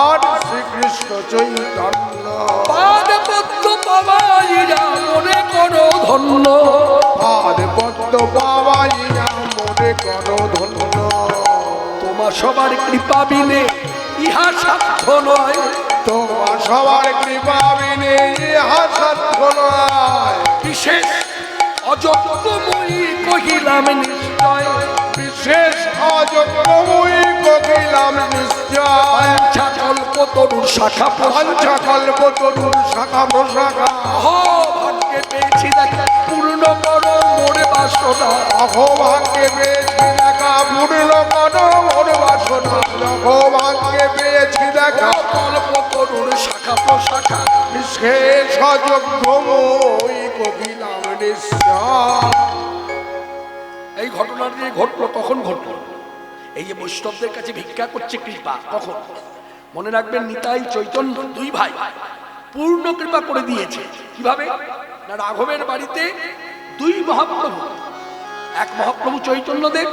আর শ্রীকৃষ্ণ চৈতন্য, পাদ পদ্ম পাবাইয়া মনে করো ধন্য, পাদ পদ্ম পাবাইয়া মনে করো ধন্য, তোমার সবার কৃপা বিনে ইহা সাধ্য নয়, তোমার সবার কৃপা বিনে ইহা সাধ্য নয়, বিশেষ অযোগ্যময়ী কহিলাম নিশ্চয়, বিশেষ অযোগ্যময়ী কহিলাম নিশ্চয়, কল্প তরুর শাখা পঞ্চা কল্প তরুর শাখা প্রশাখা, ভাগ্যে পেয়েছি দেখা পূর্ণ করো মোরে বাসনা, অহো ভাগ্যে পেয়েছি দেখা পূর্ণ করো মোর বাসনা, অহো ভাগ্যে পেয়েছি দেখা কল্প তরুর শাখা প্রশাখা, বিশেষ অযোগ্যময়ী কহিলাম নিশ্চয়। এই ঘটনাটি ঘটলো, কখন ঘটলো? এই যে বৈষ্ণবদের কাছে ভিক্ষা করছে কৃপা, কখন? মনে রাখবেন, নিতাই চৈতন্য 2 ভাই পূর্ণ কৃপা করে দিয়েছে। কিভাবে না, রাঘবের বাড়িতে 2 মহাপ্রভু, এক মহাপ্রভু চৈতন্যদেব,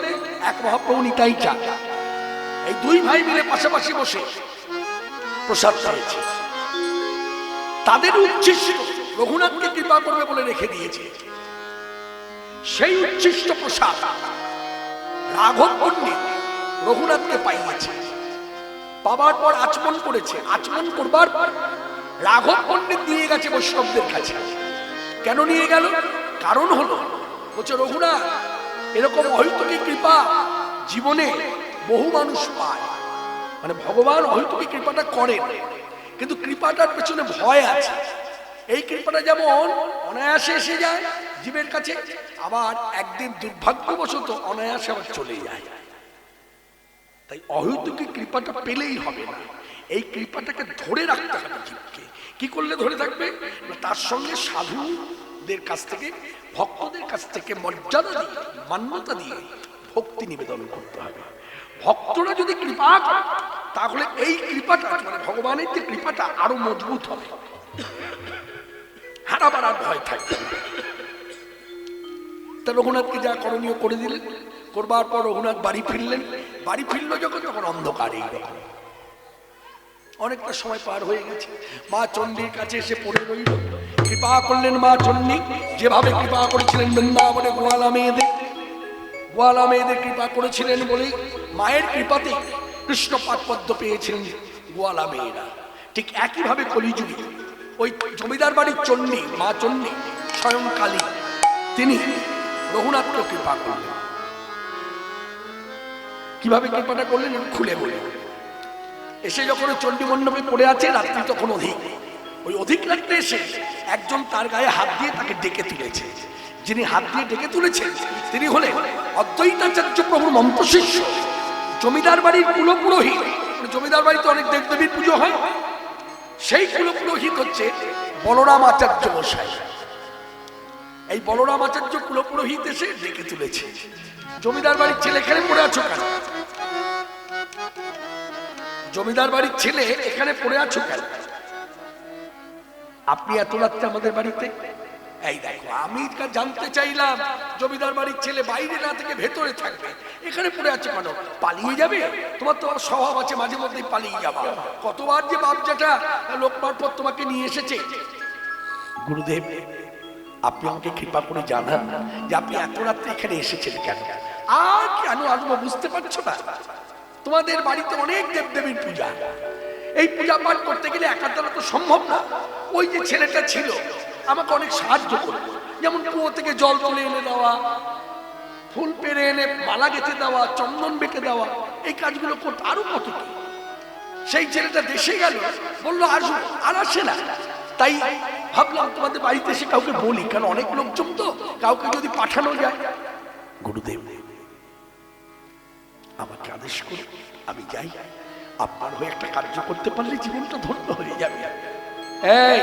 এক মহাপ্রভু নিতাই চাঁদ, এই 2 ভাই মিলে পাশাপাশি বসে প্রসাদ পেয়েছে। তাদের উচ্ছিষ্ট রঘুনাথকে কৃপা করবে বলে রেখে দিয়েছে। সেই উচ্ছিষ্ট প্রসাদ রাঘব পণ্ডিত রঘুনাথকে পাইয়েছে। পাবার পর আচমন করেছে, আচমন করবার পর রাঘব পণ্ডিত নিয়ে গেছে বৈষ্ণবদের কাছে। কেন নিয়ে গেল? কারণ হলো, বলছে রঘুনাথ এরকম অহৈতুকী কৃপা জীবনে বহু মানুষ পায়, মানে ভগবান অহৈতুকী কৃপাটা করেন, কিন্তু কৃপাটার পেছনে ভয় আছে। এই কৃপাটা যেমন অনায়াসে এসে যায় জীবের কাছে, আবার একদিন দুর্ভাগ্যবশত অনায়াসে আবার চলে যায়। তাই অহৈতুকী কৃপাটা পেলেই হবে না, এই কৃপাটাকে ধরে রাখতে হবে জীবকে। কি করলে ধরে থাকবে? তার সঙ্গে সাধুদের কাছ থেকে, ভক্তদের কাছ থেকে মর্যাদা দিয়ে, মান্যতা দিয়ে ভক্তি নিবেদন করতে হবে। ভক্তরা যদি কৃপা করে তাহলে এই কৃপাটা, মানে ভগবানের যে কৃপাটা আরো মজবুত হবে, হারাবার আর ভয় থাকবে না। তা রঘুনাথকে যা করণীয় করে দিলেন, করবার পর রঘুনাথ বাড়ি ফিরলেন। বাড়ি ফিরল যখন, তখন অন্ধকার এইরকম। অনেকটা সময় পার হয়ে গেছে, মা চণ্ডীর কাছে এসে পড়ে রইল। কৃপা করলেন মা চণ্ডী, যেভাবে কৃপা করেছিলেন বৃন্দাবনে গোয়ালা মেয়েদের, গোয়ালা মেয়েদের কৃপা করেছিলেন বলেই মায়ের কৃপাতে কৃষ্ণ পাদপদ্ম পেয়েছিলেন গোয়ালা মেয়েরা। ঠিক একইভাবে কলিযুগে ওই জমিদার বাড়ির চণ্ডী, মা চণ্ডী স্বয়ং কালী, তিনি রঘুনাথকে কৃপা করলেন। কিভাবে কৃপাটা করলেন খুলে বলে। এসে যখন চণ্ডী মণ্ডপে পড়ে আছে, রাত্রি তখন অধিক, ওই অধিক রাত্রে এসে একজন তার গায়ে হাত দিয়ে তাকে ডেকে তুলেছে। যিনি হাত দিয়ে ডেকে তুলেছেন তিনি হলেন অদ্বৈতাচার্য প্রভুর মন্ত্র শিষ্য, জমিদার বাড়ির কুলপুরোহিত। জমিদার বাড়িতে অনেক দেবদেবীর পুজো হয়, সেই কুলপুরোহিত হচ্ছে বলরাম আচার্য মশাই। এই বলরাম আচার্য কুলপুরোহিত এসে ডেকে তুলেছে, জমিদার বাড়ির ছেলে এখানে পড়ে আছো কেন? জমিদার বাড়ির ছেলে এখানে পড়ে আছো কেন? আপনি এত রাত্রে আমাদের বাড়িতে? এই দেখো, আমি জানতে চাইলাম জমিদার বাড়ির ছেলে বাইরে না থেকে ভেতরে থাকবে, এখানে পড়ে আছো কেন? পালিয়ে যাবে? তোমার তো স্বভাব আছে মাঝে মধ্যেই পালিয়ে যাবা। কতবার যে বাপ যেটা লোক মারফত তোমাকে নিয়ে এসেছে। গুরুদেব, আপনি আমাকে কৃপা করে জানান যে আপনি এত রাত্রে এখানে এসেছেন কেন? আর কেন আসবো বুঝতে পারছো না? তোমাদের বাড়িতে অনেক দেবদেবীর পূজা, এই পূজা পাঠ করতে গেলে একার দ্বারা তো সম্ভব না। ওই যে ছেলেটা ছিল আমাকে অনেক সাহায্য করলো, যেমন কুয়ো থেকে জল তুলে এনে দেওয়া, ফুল পেরে এনে মালা গেঁথে দেওয়া, চন্দন বেটে দেওয়া, এই কাজগুলো করতে। আরো কত কি। সেই ছেলেটা দেশে গেল, বললো আসবো, আর আসে না। তাই ভাবলাম তোমাদের বাড়িতে এসে কাউকে বলি, কারণ অনেক লোকজন তো, কাউকে যদি পাঠানো যায়। গুরুদেব, আমাকে আদেশ করে আমি যাই, আপনার হয়ে একটা কার্য করতে পারলে জীবনটা ধন্য হয়ে যাবে। এই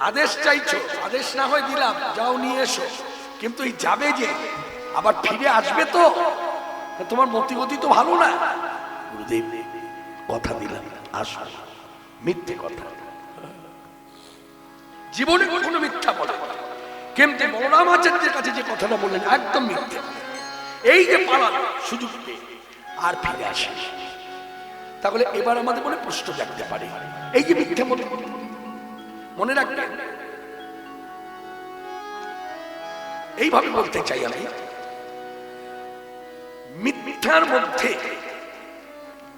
আদেশ চাইছো, আদেশ না হয় দিলাম, যাও নিয়ে এসো, কিন্তু এই যাবে যে আবার ফিরে আসবে তো, তোমার মতিগতি তো ভালো না। গুরুদেব, কথা দিলাম আসো। মিথ্যে কথা, জীবনে কখনো মিথ্যা বলে, কিন্তু বলরাম আচার্যের কাছে যে কথাটা বললেন একদম মিথ্যে। এই যে পালানো সুযোগ পেয়ে আর ফিরে আসে, তাহলে এবার আমাদের মনে প্রশ্ন জাগতে পারে, এই যে মিথ্যে বলে, মনে রাখবেন এইভাবে বলতে চাই আমি, মিথ্যার মধ্যে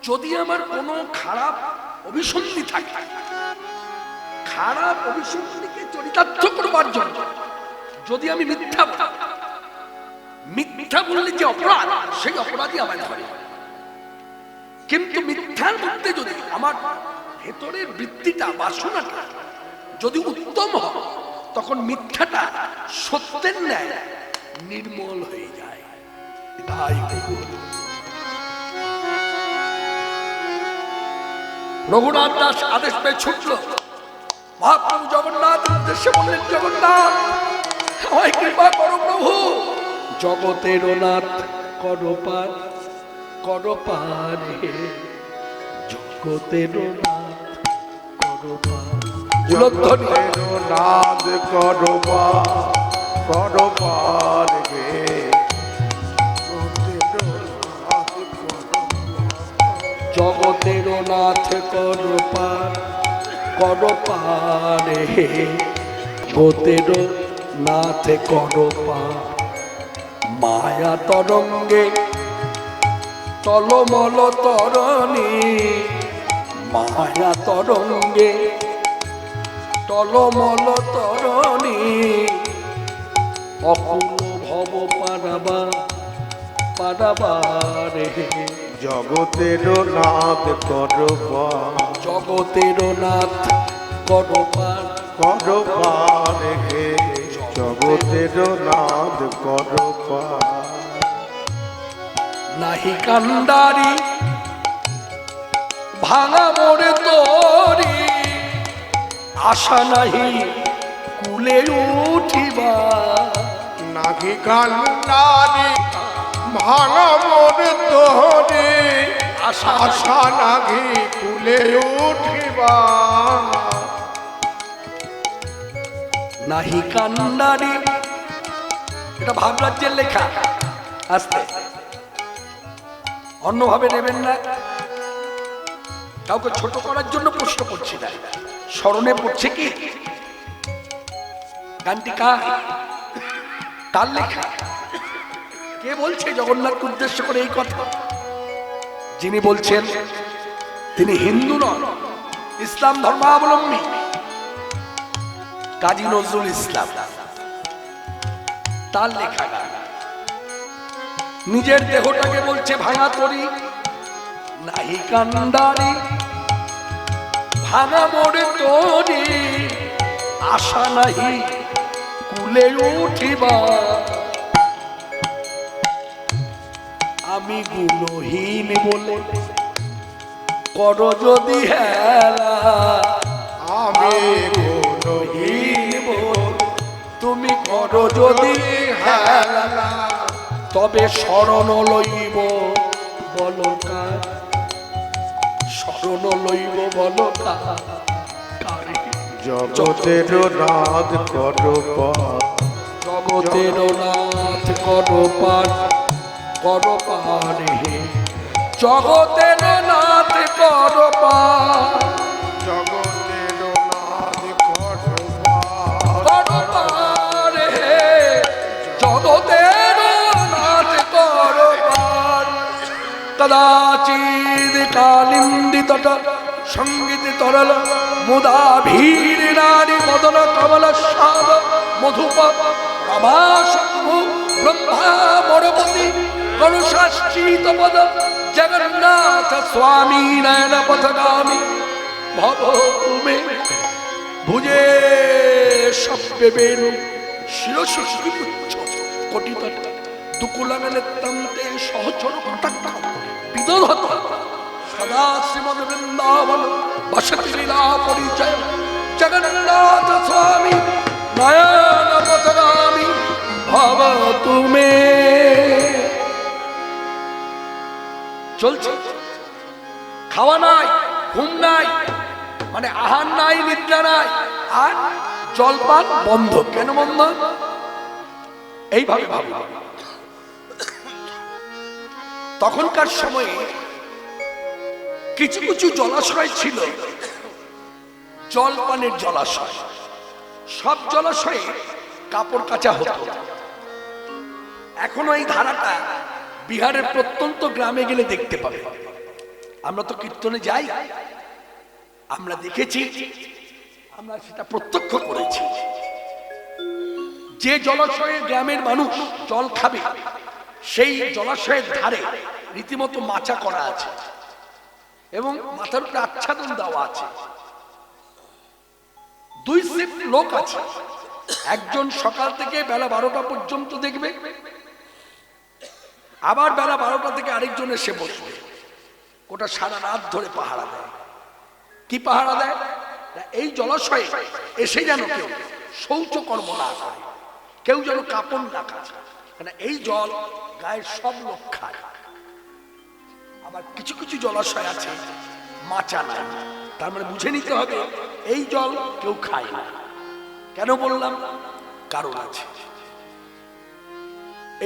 যদি আমার কোনো খারাপ অভিসন্ধি থাকে, খারাপ অভিসন্ধিকে চরিতার্থ করবার জন্য যদি আমি মিথ্যা বললে যে অপরাধ, সেই অপরাধই আমার ধরে। কিন্তু মিথ্যার মধ্যে যদি আমার ভেতরের বৃত্তিটা, বাসনাটা যদি উত্তম হয়, তখন মিথ্যাটা সত্যের ন্যায় নির্মল হয়ে যায়। তাই রঘুনাথ দাস আদেশ পেয়ে ছুটল, মহাপ্রভু জগন্নাথ উদ্দেশ্যে বললেন, জগন্নাথ আমায় কৃপা করো প্রভু, জগতের নাথ করো পার, করো পার হে, জগতের নাথ করো পার, নাথ করো পার, করো পার হে, জগতের নাথ করো পার, করো পার হে, জগতের নাথে করপা মায়া তরঙ্গে টলমল তরণী মায়া তরঙ্গে টলমল তরণী অকুল ভব পারাবা পারাবা রে জগতের নাথ করবা জগতের নাথ করপা করবা হে জগতের নাথ করবা নাহি কান্ডারি ভাঙা মোড়ে তোরি আশা নাহি কুলে উঠিবা নাহি কান্নারি ভাঙা মোর তোরে আশা আশা নাহি কুলে উঠিবা নাহি কান্ডারি এটা ভাবরাজ্যের লেখা আস্তে অন্যভাবে নেবেন না কাউকে ছোট করার জন্য প্রশ্ন করছি না স্মরণে পড়ছে কি গানটি কার লেখা কে বলছে জগন্নাথকে উদ্দেশ্য করে এই কথা যিনি বলছেন তিনি হিন্দু নন ইসলাম ধর্মাবলম্বী কাজী নজরুল ইসলাম তার লেখা গান নিজের দেহটাকে বলছে ভাঙা তরি নাহি কান্ডারি ভাঙা মোড়ে তরি আশা নাহি কুলে উঠিবা আমি গুণহীন বলে কর যদি হেলা আমি গুণহীন বলে তুমি কর যদি হেলা তবে শরণ লইব বলো কার শরণ লইব বলো কার জগতের নাথ করবা জগতের নাথ করপার করপার হে জগতের নাথ করপার জগতের নাথ করবা করপার হে জগতের নাথ করপার কদাচিৎ কালিন্দিতট সঙ্গীত তরল মুদা ভীর নারী মদন কমল সাদ মধুপ রমা শম্ভু ব্রহ্মা মরপতি গণশাশ্চিত পদ জগন্নাথ স্বামী নয়ন পথগামী ভব তুমে ভুজে সব্যে বেণু শিরশুষ্কি পুচ্ছ কোটিতট দুকুলাঙ্গনে তন্তে সহচর কটাক্ষ বিদধত সদা শ্রীমদ বৃন্দাবন বসতি লীলা পরিচয় জগন্নাথ স্বামী নয়ন পথগামী ভব তুমে চলছে খাওয়া নাই ঘুম নাই মানে আহার নাই নিদ্রা নাই আর জলপান বন্ধ কেন বন্ধ এইভাবে ভাবলাম তখনকার সময়ে কিছু কিছু জলাশয় ছিল জলপানের জলাশয় সব জলাশয়ে কাপড় কাচা হতো এখনো এই ধারাটা বিহারের প্রত্যন্ত গ্রামে গেলে দেখতে পাবে আমরা তো কীর্তনে যাই আমরা দেখেছি আমরা সেটা প্রত্যক্ষ করেছি যে জলাশয়ে গ্রামের মানুষ জল খাবে সেই জলাশয়ের ধারে রীতিমতো মাচা করা আছে এবং মাথার উপরে আচ্ছাদন দেওয়া আছে দুই শিফট লোক আছে একজন সকাল থেকে বেলা 12টা পর্যন্ত দেখবে আবার বেলা 12টা থেকে আরেকজন এসে বসবে ওটা সারা রাত ধরে পাহারা দেয় কি পাহারা দেয় এই জলাশয়ে এসে যেন কেউ শৌচকর্ম না করে কেউ যেন কাপড় না কাচে মানে এই জল গায়ের সব লোক খায় আবার কিছু কিছু জলাশয় আছে মাচা নাই তার মানে বুঝে নিতে হবে এই জল কেউ খায় না কেন বললাম কারণ আছে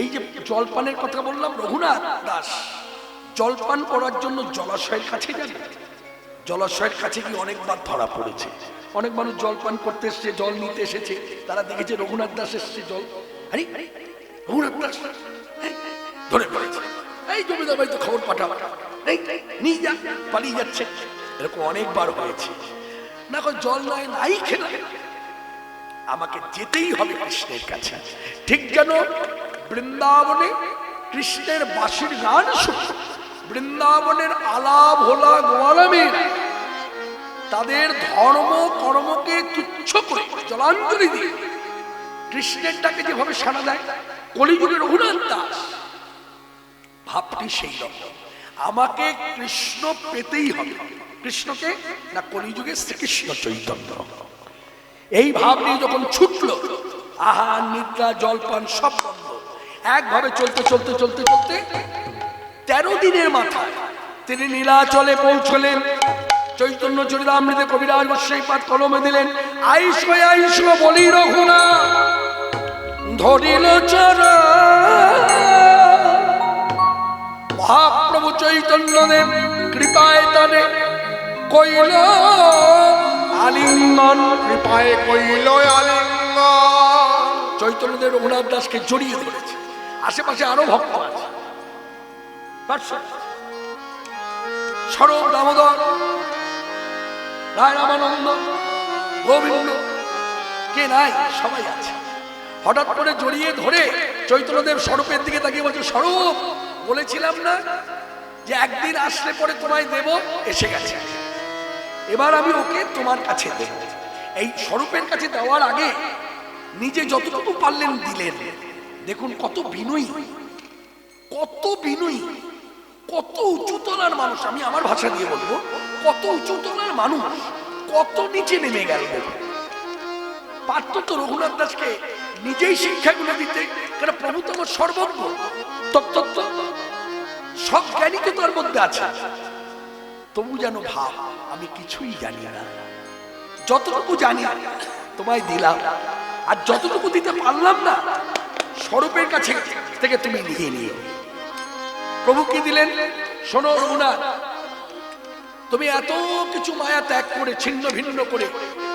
এই যে জলপানের কথা বললাম রঘুনাথ দাস জলপান করার জন্য জলাশয়ের কাছে যাবে জলাশয়ের কাছে কি অনেকবার ধরা পড়েছে অনেক মানুষ জল পান করতে এসছে, জল নিতে এসেছে, তারা দেখেছে রঘুনাথ দাস এসছে জল, আরে রঘুনাথ দাস ধরে পড়েছে, এই জমিদার বাড়িতে খবর পাঠাও, নিয়ে যা, পালিয়ে যাচ্ছে। এরকম অনেকবার হয়েছে। না জল নয় নাই খেলাম, আমাকে যেতেই হবে কৃষ্ণের কাছে। ঠিক যেন বৃন্দাবনে কৃষ্ণের বাঁশির গান শুনে বৃন্দাবনের আলাপ হোলা গোয়ালামের তাদের ধর্ম কর্মকে তুচ্ছ করে জলাঞ্জলি দিয়ে কৃষ্ণের ডাকে যেভাবে সাড়া দেয় কলিযুগের রঘুনাথ দাস, ভাবটি সেই রকম। আমাকে কৃষ্ণ পেতেই হবে। কৃষ্ণকে না কলিযুগে শ্রীকৃষ্ণ চৈতন্য। এই ভাব নিয়ে যখন ছুটল, আহার নিদ্রা জলপান সব বন্ধ, একভাবে চলতে চলতে চলতে চলতে 13 দিনের মাথায় তিনি নীলাচলে পৌঁছলেন। চৈতন্য চরিতামৃতে কবিরাজ গোস্বামী পাঠ কলমে দিলেন, আইস আইস বলি রঘুনাথ ধরিল চরা। মহাপ্রভু চৈতন্যদেব কৃপায় তারে কইল আলিঙ্গন, কৃপায় কইল আলিঙ্গন। চৈতন্যদেব রঘুনাথ দাসকে জড়িয়ে ধরেছে। আশেপাশে আরো ভক্ত আছে, স্বরূপ দামোদর, রায় রামানন্দ, গোবিন্দ, কে নাই, সবাই আছে। হঠাৎ করে জড়িয়ে ধরে চৈতন্যদেব স্বরূপের দিকে তাকিয়ে বলছে, স্বরূপ বলেছিলাম না যে একদিন আসলে পরে তোমায় দেব, এসে গেছে, এবার আমি ওকে তোমার কাছে দেব। এই স্বরূপের কাছে দেওয়ার আগে নিজে যতটুকু পারলেন দিলেন। দেখুন কত বিনয়ী, কত বিনয়ী, কত উঁচুতলার মানুষ। আমি আমার ভাষা দিয়ে বলবো, কত উঁচুতলার মানুষ, কত নিচে নেমে গেল। পারত তো রঘুনাথ দাসকে নিজেই শিক্ষাগুলো দিতে, কারণ প্রভু তো আমার সর্বজ্ঞ, তত্ত্ব সব জ্ঞানী তো তার মধ্যে আছে। তবু যেন ভাব আমি কিছুই জানি না, যতটুকু জানি তোমায় দিলাম, আর যতটুকু দিতে পারলাম না স্বরূপের কাছে থেকে তুমি নিয়ে নিও। প্রভু কি দিলেন, শোনো রঘুনাথ, তুমি এত কিছু মায়া ত্যাগ করে ছিন্ন ভিন্ন করে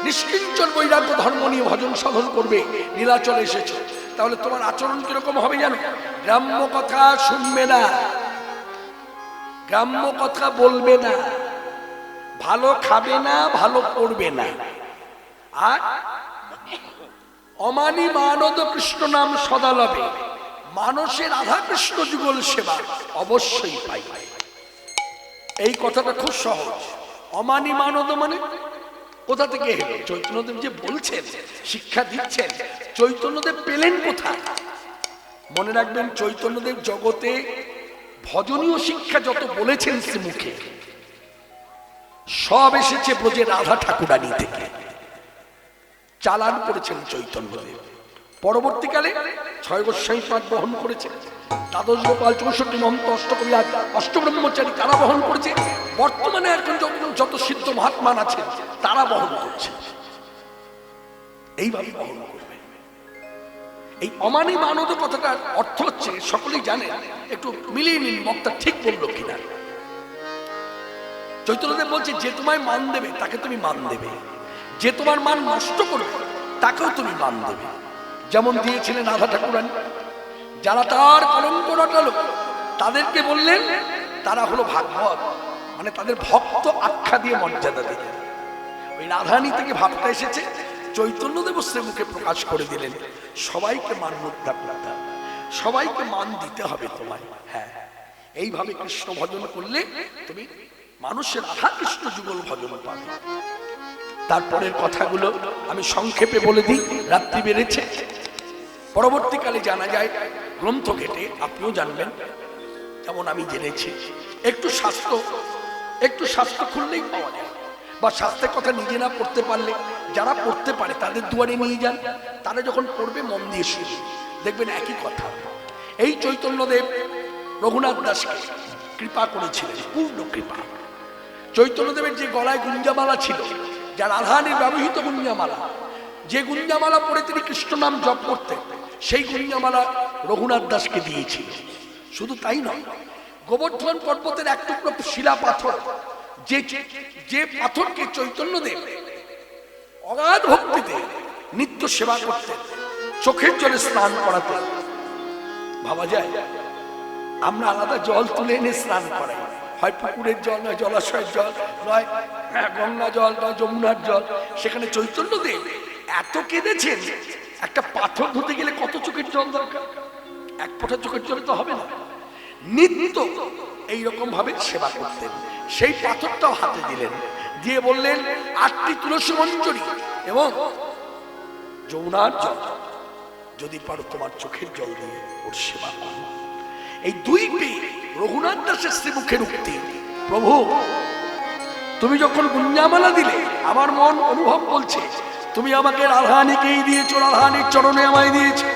নিষ্কিঞ্চন বৈরাগ্য ধর্ম নিয়ে ভজন সাধন করবে, নীলাচলে এসেছ, তাহলে তোমার আচরণ কিরকম হবে জানো? গ্রাম্য কথা শুনবে না, গ্রাম্য কথা বলবে না, ভালো খাবে না, ভালো পড়বে না, আর অমানি মানদ কৃষ্ণ নাম সদা লবে, মানুষের রাধা কৃষ্ণ যুগল সেবা অবশ্যই পাইবে। এই কথাটা খুব সহজ। অমানি মানদ মানে কোথা থেকে এলো? চৈতন্যদেব যে বলছেন, শিক্ষা দিচ্ছেন, চৈতন্যদেব পেলেন কোথায়? মনে রাখবেন, চৈতন্যদেব জগতে ভজনীয় শিক্ষা যত বলেছেন শ্রীমুখে, সব এসেছে ব্রজের রাধা ঠাকুরানী থেকে। চালান করেছেন চৈতন্যদেব। পরবর্তীকালে 6 গোস্বামী পাঠ বহন করেছে, দ্বাদশ গোপাল, 64 মহন্ত, অষ্টকবিরাজ, অষ্টব্রহ্মচারী তারা বহন করেছে। বর্তমানে এখন যত সিদ্ধ মহাত্মান আছে তারা বহন করছে। এইভাবে বহন করবে। এই অমানি মানদ কথাটার অর্থ হচ্ছে, সকলেই জানেন, একটু মিলিয়ে নিন বক্তা ঠিক বলল কিনা। চৈতন্যদেব বলছে, যে তোমায় মান দেবে তাকে তুমি মান দেবে, যে তোমার মান নষ্ট করবে তাকেও তুমি মান দেবে। যেমন দিয়েছিলেন রাধা ঠাকুরানী। যারা তার কলঙ্ক রটালো তাদেরকে বললেন তারা হলো ভাগবত, মানে তাদের ভক্ত আখ্যা দিয়ে মর্যাদা দিলেন। ওই রাধানী থেকে ভাবটা এসেছে, চৈতন্যদেব মুখে প্রকাশ করে দিলেন, সবাইকে মান মুদ্রা করতে হবে, সবাইকে মান দিতে হবে তোমায়। হ্যাঁ, এইভাবে কৃষ্ণ ভজন করলে তুমি মানুষের রাধা কৃষ্ণ যুগল ভজন পাবে। তারপরের কথাগুলো আমি সংক্ষেপে বলে দিই, রাত্রি বেড়েছে। পরবর্তীকালে জানা যায়, গ্রন্থ ঘেটে আপনিও জানবেন, যেমন আমি জেনেছি, একটু শাস্ত্র খুললেই পাওয়া যায়, বা শাস্ত্রের কথা নিজে না পড়তে পারলে যারা পড়তে পারে তাদের দুয়ারে নিয়ে যান, তারা যখন পড়বে মন দিয়ে শুনবে, দেখবেন একই কথা। এই চৈতন্যদেব রঘুনাথ দাসকে কৃপা করেছিলেন, পূর্ণ কৃপা। চৈতন্যদেবের যে গলায় গুঞ্জামালা ছিল, যা রাধারানীর ব্যবহৃত গুঞ্জামালা, যে গুঞ্জামালা পরে তিনি কৃষ্ণ নাম জপ করতেন, সেই গুঞ্জামালা রঘুনাথ দাসকে দিয়েছিল। শুধু তাই নয়, গোবর্ধন পর্বতের এক টুকরো শিলা পাথর, যে পাথরকে চৈতন্যদেব অগাধ ভক্তিতে নিত্য সেবা করতেন, চোখের জলে স্নান করাতেন। ভাবা যায় আমরা আলাদা জল তুলে এনে স্নান করাই, হয় পুকুরের জল, নয় জলাশয়ের জল, নয় গঙ্গা জল, নয় যমুনার জল। সেখানে চৈতন্যদেব এত কেঁদেছেন, একটা পাথর ধুতে গেলে কত চোখের জল দরকার? এক ফোঁটা চোখের জলে তো হবে না। নিত্য এইরকম ভাবে সেবা করতেন। সেই পাথরটাও হাতে দিলেন, দিয়ে বললেন 8টি তুলসী মঞ্জরি এবং যমুনার জল, যদি পারো তোমার চোখের জল দিয়ে ওর সেবা করো। এই 2টি রঘুনাথ দাসের শ্রীমুখের উক্তি। প্রভু, তুমি যখন গুঞ্জামালা দিলে আমার মন অনুভব বলছে তুমি আমাকে রাধারানীকেই দিয়েছো, রাধারানীর চরণে আমায় দিয়েছো।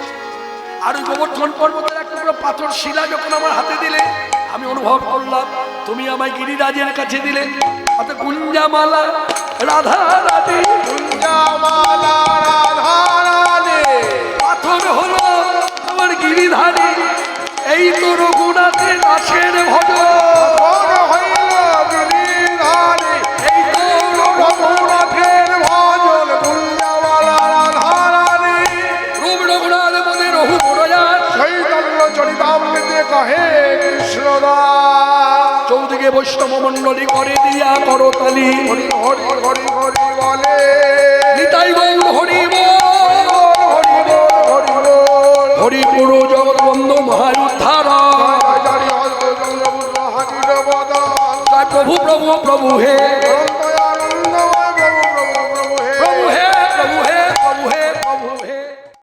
আর ওই গোবর্ধন পর্বতের একটা বড় পাথর শিলা যখন আমার হাতে দিলে, আমি অনুভব করলাম তুমি আমায় গিরিরাজের কাছে দিলে। অর্থাৎ গুঞ্জামালা রাধারানী, গুঞ্জামালা রাধারানী, পাথর হলো আমার গিরিধারী। এই তো রঘুনাথের দাসের ভজন, মন হইল গিরিধারী, এই তো রঘুনাথের ভজন। গুঞ্জামালা রাধারানী, রূপ রঘুনাথ মনে রঘু বড়জাত, চৈতন্য চরিতামৃতে কহে কৃষ্ণদাস। চৌদিকে বৈষ্ণব মণ্ডলী করে দিয়া করতালি, হরি হরি হরি হরি বলে, নিতাই গৌর হরি বল, হরি বল হরি বল। হরি পুরু জগৎবন্ধু মহাউদ্ধার, জয় জয় হরি হরি বদন। জয় প্রভু প্রভু প্রভু হে।